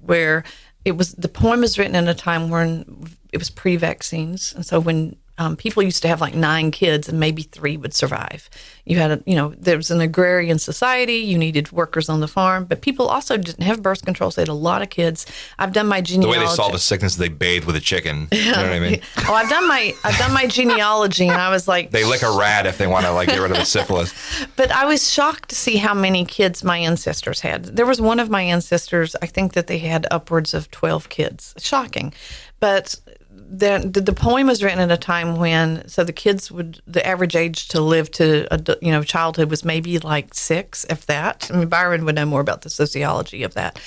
where the poem is written in a time when it was pre-vaccines. And so when people used to have 9 kids and maybe 3 would survive. You had, there was an agrarian society. You needed workers on the farm, but people also didn't have birth control. So they had a lot of kids. I've done my genealogy.
The way they solve a sickness, they bathe with a chicken. You know what I mean?
Oh, I've done my genealogy, and I was like,
they lick a rat if they want to get rid of the syphilis.
But I was shocked to see how many kids my ancestors had. There was one of my ancestors, I think that they had upwards of 12 kids. Shocking. But the poem was written at a time when, the average age to live to, childhood was maybe 6, if that. I mean, Byron would know more about the sociology of that.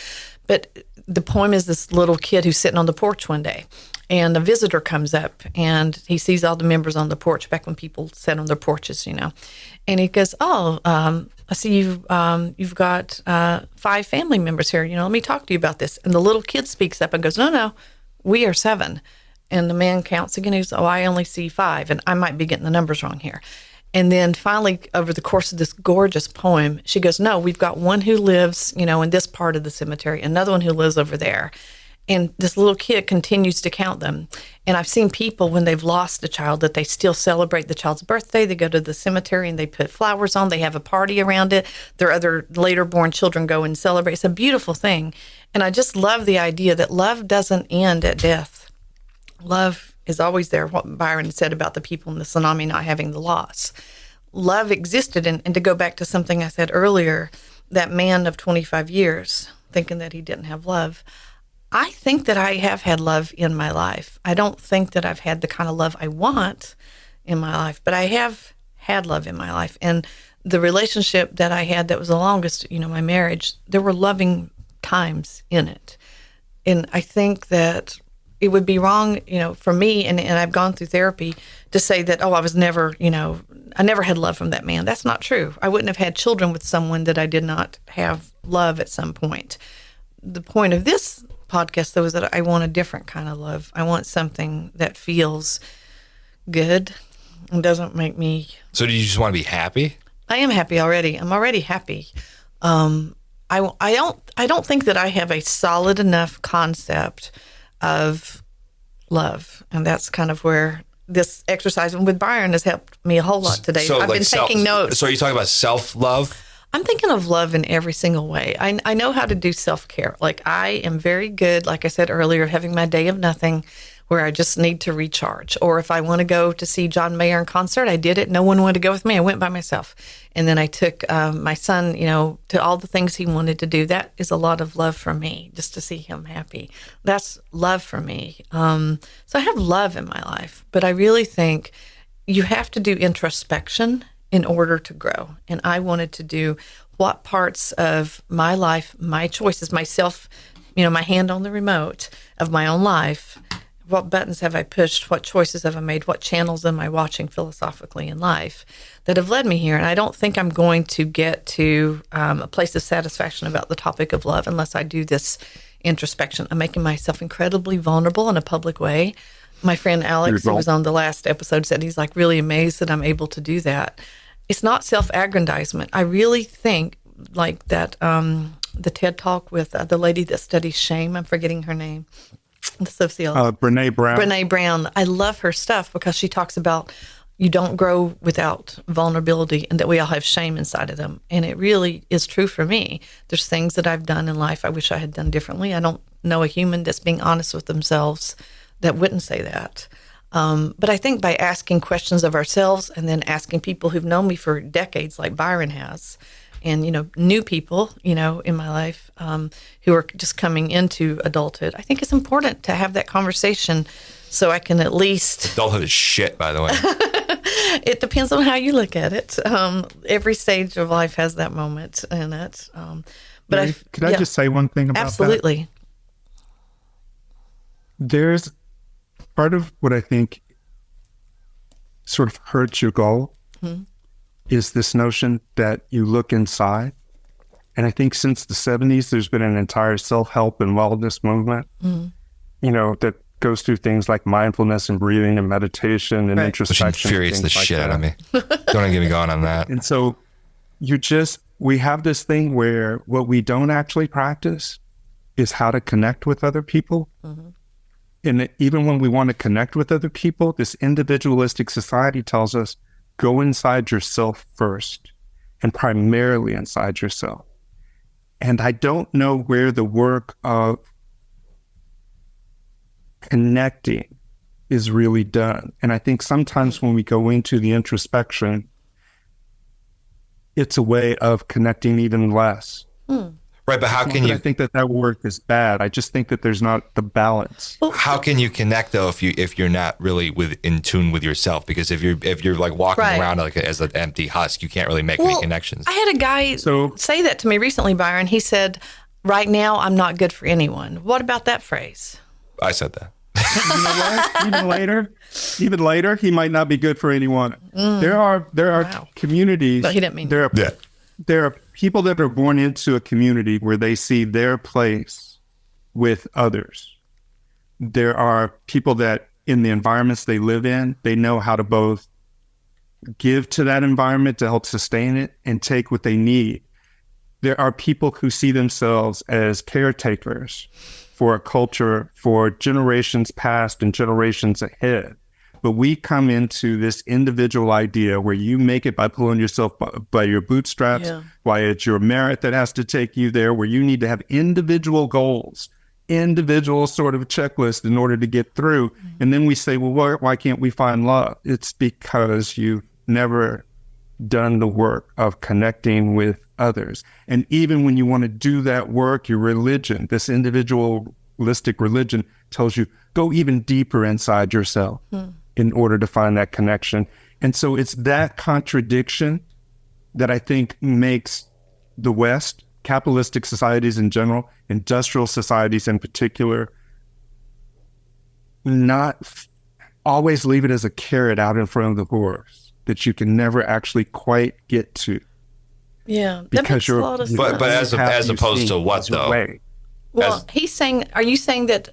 But the poem is this little kid who's sitting on the porch one day, and a visitor comes up, and he sees all the members on the porch back when people sat on their porches, and he goes, "Oh, I see you've got 5 family members here. Let me talk to you about this." And the little kid speaks up and goes, "No, we are 7." And the man counts again. He goes, "Oh, I only see 5, and I might be getting the numbers wrong here." And then finally, over the course of this gorgeous poem, she goes, "No, we've got one who lives, in this part of the cemetery, another one who lives over there." And this little kid continues to count them. And I've seen people, when they've lost a child, that they still celebrate the child's birthday. They go to the cemetery and they put flowers on. They have a party around it. Their other later born children go and celebrate. It's a beautiful thing. And I just love the idea that love doesn't end at death. Love is always there. What Byron said about the people in the tsunami not having the loss. Love existed. And to go back to something I said earlier, that man of 25 years thinking that he didn't have love, I think that I have had love in my life. I don't think that I've had the kind of love I want in my life, but I have had love in my life. And the relationship that I had that was the longest, my marriage, there were loving times in it. And I think that it would be wrong, for me, and I've gone through therapy, to say that, I was never, I never had love from that man. That's not true. I wouldn't have had children with someone that I did not have love at some point. The point of this podcast, though, is that I want a different kind of love. I want something that feels good and doesn't make me...
So do you just want to be happy?
I am happy already. I'm already happy. I don't think that I have a solid enough concept of love, and that's kind of where this exercise with Byron has helped me a whole lot today.
So
I've been taking notes.
So are you talking about self-love?
I'm thinking of love in every single way. I know how to do self-care. Like, I am very good, like I said earlier, having my day of nothing where I just need to recharge. Or if I want to go to see John Mayer in concert, I did it. No one wanted to go with me. I went by myself. And then I took my son, to all the things he wanted to do. That is a lot of love for me, just to see him happy. That's love for me. So I have love in my life. But I really think you have to do introspection in order to grow. And I wanted to do what parts of my life, my choices, myself, my hand on the remote of my own life, what buttons have I pushed, what choices have I made, what channels am I watching philosophically in life that have led me here. And I don't think I'm going to get to a place of satisfaction about the topic of love unless I do this introspection. I'm making myself incredibly vulnerable in a public way. My friend Alex, who was on the last episode, said he's like really amazed that I'm able to do that. It's not self-aggrandizement. I really think like that, the TED Talk with the lady that studies shame, I'm forgetting her name, the sociologist.
Brene Brown.
Brene Brown. I love her stuff because she talks about you don't grow without vulnerability and that we all have shame inside of them. And it really is true for me. There's things that I've done in life I wish I had done differently. I don't know a human that's being honest with themselves that wouldn't say that. But I think by asking questions of ourselves and then asking people who've known me for decades, like Byron has, and, new people, in my life who are just coming into adulthood, I think it's important to have that conversation so I can at least...
Adulthood is shit, by the way.
It depends on how you look at it. Every stage of life has that moment in it. But
Could I just say one thing about that?
Absolutely.
There's part of what I think sort of hurts your goal is this notion that you look inside. And I think since the 70s, there's been an entire self-help and wellness movement, that goes through things like mindfulness and breathing and meditation and introspection.
Which infuriates the shit out of me. Don't even get me going on that.
And so we have this thing where what we don't actually practice is how to connect with other people. And even when we want to connect with other people, this individualistic society tells us, go inside yourself first, and primarily inside yourself. And I don't know where the work of connecting is really done. And I think sometimes when we go into the introspection, it's a way of connecting even less.
Right, but how can you...
I think that work is bad. I just think that there's not the balance.
How can you connect though if you're not really in tune with yourself? Because if you're like walking around like as an empty husk, you can't really make any connections.
I had a guy say that to me recently, Byron. He said, right now I'm not good for anyone. What about that phrase?
I said that.
You know what? Even later, he might not be good for anyone. There are
Wow.
communities.
But he didn't mean
there are people that are born into a community where they see their place with others. There are people that in the environments they live in, they know how to both give to that environment to help sustain it and take what they need. There are people who see themselves as caretakers for a culture for generations past and generations ahead. But we come into this individual idea where you make it by pulling yourself by your bootstraps, why it's your merit that has to take you there, where you need to have individual goals, individual sort of checklist in order to get through. And then we say, well, why can't we find love? It's because you've never done the work of connecting with others. And even when you want to do that work, your religion, this individualistic religion, tells you go even deeper inside yourself in order to find that connection. And so it's that contradiction that I think makes the West, capitalistic societies in general, industrial societies in particular, not always leave it as a carrot out in front of the horse that you can never actually quite get to.
Yeah, that
Because
makes a lot of sense.
But as opposed to what, though?
Well, he's saying, are you saying that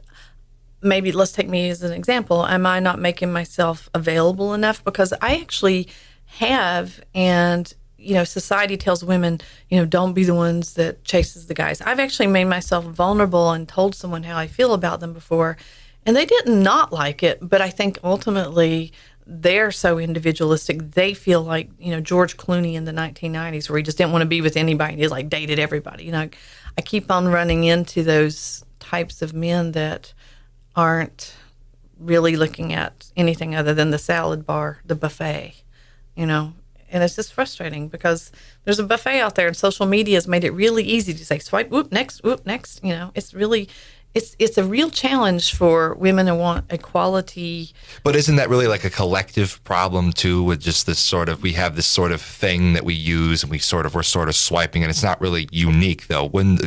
maybe, let's take me as an example, am I not making myself available enough? Because I actually have, and, you know, society tells women, you know, don't be the ones that chases the guys. I've actually made myself vulnerable and told someone how I feel about them before, and they did not like it. But I think ultimately they're so individualistic. They feel like, you know, George Clooney in the 1990s, where he just didn't want to be with anybody. He like dated everybody. You know, I keep on running into those types of men that aren't really looking at anything other than the salad bar, the buffet, you know. And it's just frustrating because there's a buffet out there, and social media has made it really easy to say, swipe, whoop, next. You know, it's really, it's a real challenge for women who want equality.
But isn't that really like a collective problem too, with just this sort of, we have this sort of thing that we use and we're sort of swiping, and it's not really unique though. When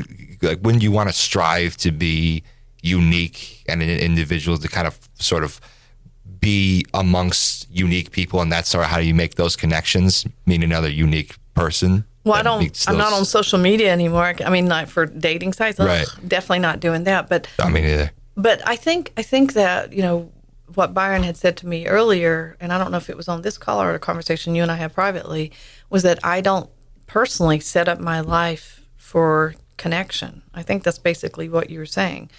you want to strive to be unique and an individual, to kind of sort of be amongst unique people, and that's sort of how you make those connections, meet another unique person.
Well, I'm not on social media anymore. I mean, like for dating sites,
Right.
Definitely not doing that. But
I mean, either.
But I think that, you know, what Byron had said to me earlier, and I don't know if it was on this call or a conversation you and I had privately, was that I don't personally set up my life for connection. I think that's basically what you were saying.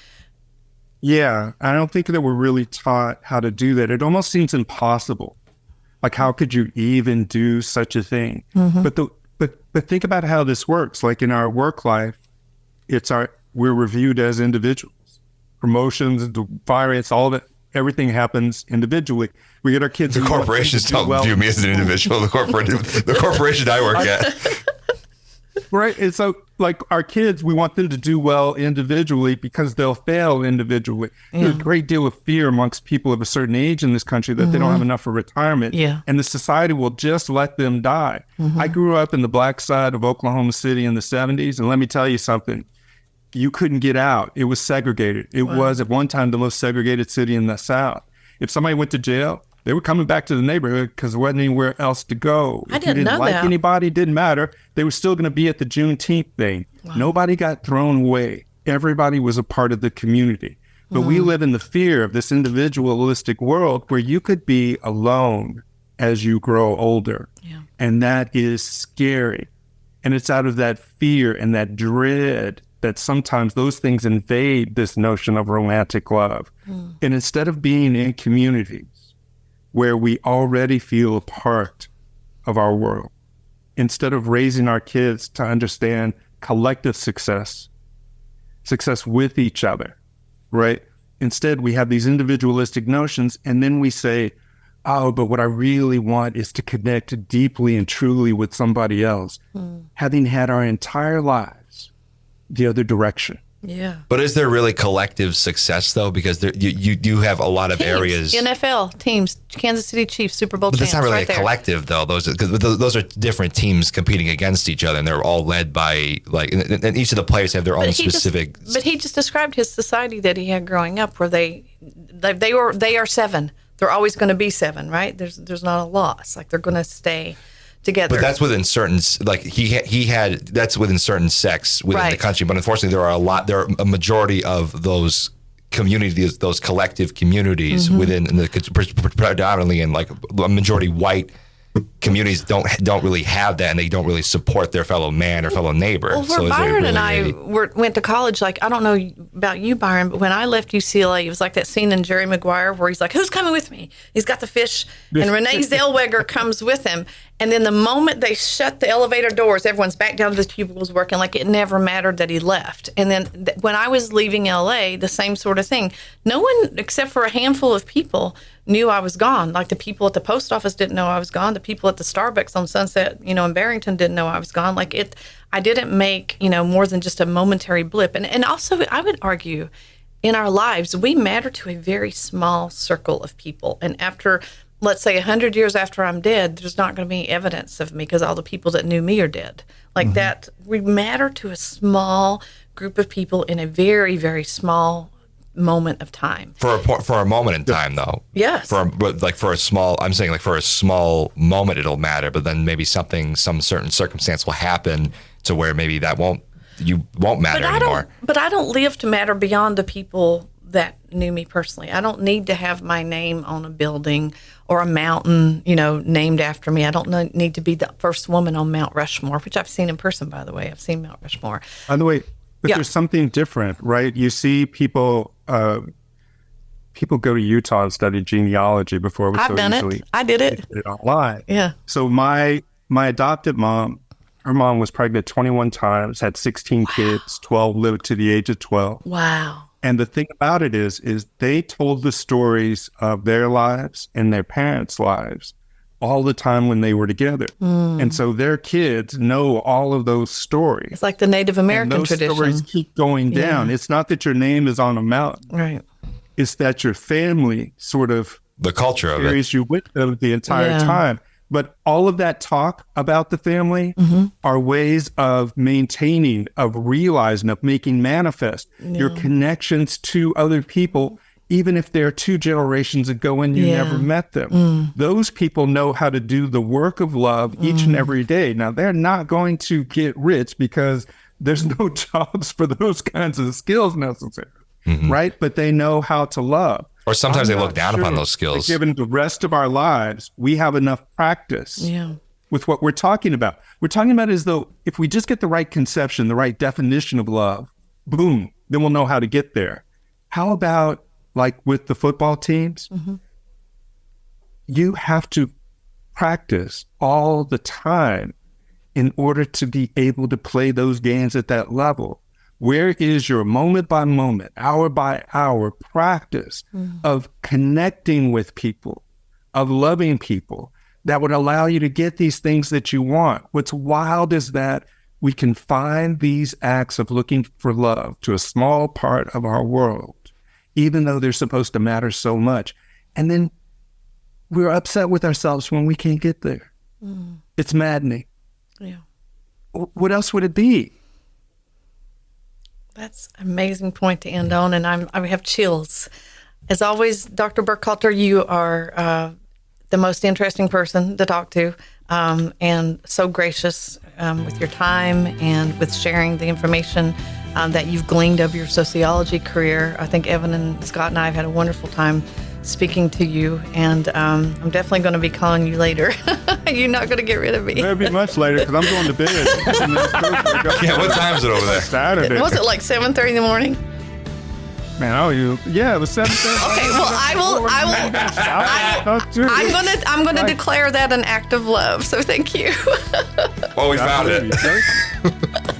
Yeah, I don't think that we're really taught how to do that. It almost seems impossible. Like, how could you even do such a thing? But think about how this works. Like in our work life, we're reviewed as individuals. Promotions, the variance, all of it, everything happens individually. We get our kids.
The corporations don't view me as an individual. The corporation I work at.
Right. And so, like, our kids, we want them to do well individually because they'll fail individually. Yeah. There's a great deal of fear amongst people of a certain age in this country that they don't have enough for retirement.
Yeah.
And the society will just let them die. I grew up in the black side of Oklahoma City in the 70s. And let me tell you something. You couldn't get out. It was segregated. It was at one time the most segregated city in the South. If somebody went to jail, they were coming back to the neighborhood because there wasn't anywhere else to go.
I
If you
didn't know
like
that.
anybody, it didn't matter. They were still going to be at the Juneteenth thing. Wow. Nobody got thrown away. Everybody was a part of the community. But we live in the fear of this individualistic world where you could be alone as you grow older.
Yeah.
And that is scary. And it's out of that fear and that dread that sometimes those things invade this notion of romantic love. And instead of being in communities where we already feel a part of our world, instead of raising our kids to understand collective success with each other, right? Instead, we have these individualistic notions, and then we say, oh, but what I really want is to connect deeply and truly with somebody else, having had our entire lives the other direction.
Yeah.
But is there really collective success though? Because you do have a lot of
Teams,
areas.
NFL teams, Kansas City Chiefs, Super Bowl
But
champs.
that's not really
right
a collective though. Those are different teams competing against each other, and they're all led by and each of the players have their own specific.
But he just described his society that he had growing up, where they are seven. They're always going to be seven, right? There's not a loss. Like they're going to stay together.
But that's within certain, like he had, that's within certain sects within the country. But unfortunately, there are a majority of those communities, those collective communities within predominantly in like a majority white communities don't really have that, and they don't really support their fellow man or fellow neighbor.
Well, where Byron and I went to college, like, I don't know about you, Byron, but when I left UCLA, it was like that scene in Jerry Maguire where he's like, who's coming with me? He's got the fish, and Renee Zellweger comes with him. And then the moment they shut the elevator doors, everyone's back down to the cubicles working like it never mattered that he left. And then when I was leaving LA, the same sort of thing. No one, except for a handful of people, knew I was gone. Like the people at the post office didn't know I was gone. The people at the Starbucks on Sunset, in Barrington didn't know I was gone. I didn't make, more than just a momentary blip. And also, I would argue, in our lives, we matter to a very small circle of people. And after, let's say 100 years after I'm dead, there's not going to be evidence of me because all the people that knew me are dead. Like that, we matter to a small group of people in a very, very small moment of time. For
a moment in time, though.
Yes.
For a small moment, it'll matter. But then maybe some certain circumstance will happen to where maybe you won't matter anymore.
But I don't live to matter beyond the people that knew me personally. I don't need to have my name on a building or a mountain, named after me. I don't need to be the first woman on Mount Rushmore, which I've seen in person, by the way. I've seen Mount Rushmore.
By the way, but there's something different, right? You see people go to Utah and study genealogy before we
I've done it. I did it.
Did it online.
Yeah.
So my adopted mom, her mom was pregnant 21 times, had 16 kids, 12 lived to the age of 12.
Wow.
And the thing about it is they told the stories of their lives and their parents' lives all the time when they were together. And so their kids know all of those stories.
It's like the Native American tradition.
Those stories keep going down. It's not that your name is on a mountain.
Right.
It's that your family sort of
the culture of
carries you with them the entire time. But all of that talk about the family are ways of maintaining, of realizing, of making manifest your connections to other people, even if they're 2 generations ago and you never met them. Those people know how to do the work of love each and every day. Now, they're not going to get rich because there's no jobs for those kinds of skills necessary, right? But they know how to love.
Or sometimes they look down upon those skills.
Given the rest of our lives, we have enough practice with what we're talking about. We're talking about as though if we just get the right conception, the right definition of love, boom, then we'll know how to get there. How about like with the football teams? You have to practice all the time in order to be able to play those games at that level. Where is your moment by moment, hour by hour practice of connecting with people, of loving people that would allow you to get these things that you want? What's wild is that we can find these acts of looking for love to a small part of our world, even though they're supposed to matter so much. And then we're upset with ourselves when we can't get there. It's maddening.
Yeah.
What else would it be?
That's an amazing point to end on, and I have chills. As always, Dr. Burkhalter, you are the most interesting person to talk to, and so gracious with your time and with sharing the information that you've gleaned of your sociology career. I think Evan and Scott and I have had a wonderful time speaking to you, and I'm definitely going to be calling you later. You're not going to get rid of me.
It'll be much later because I'm going to bed.
Yeah, what time is it over there?
Saturday.
Was it like 7:30 in the morning?
Man, it was 7:30.
Okay, well, I'm gonna declare that an act of love. So thank you.
Well, we found it.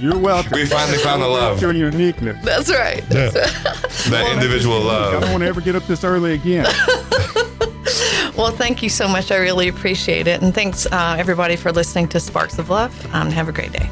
You're welcome.
We finally found the love.
Your uniqueness.
That's right.
Yeah. That individual love.
I don't want to ever get up this early again.
Well, thank you so much. I really appreciate it. And thanks, everybody, for listening to Sparks of Love. Have a great day.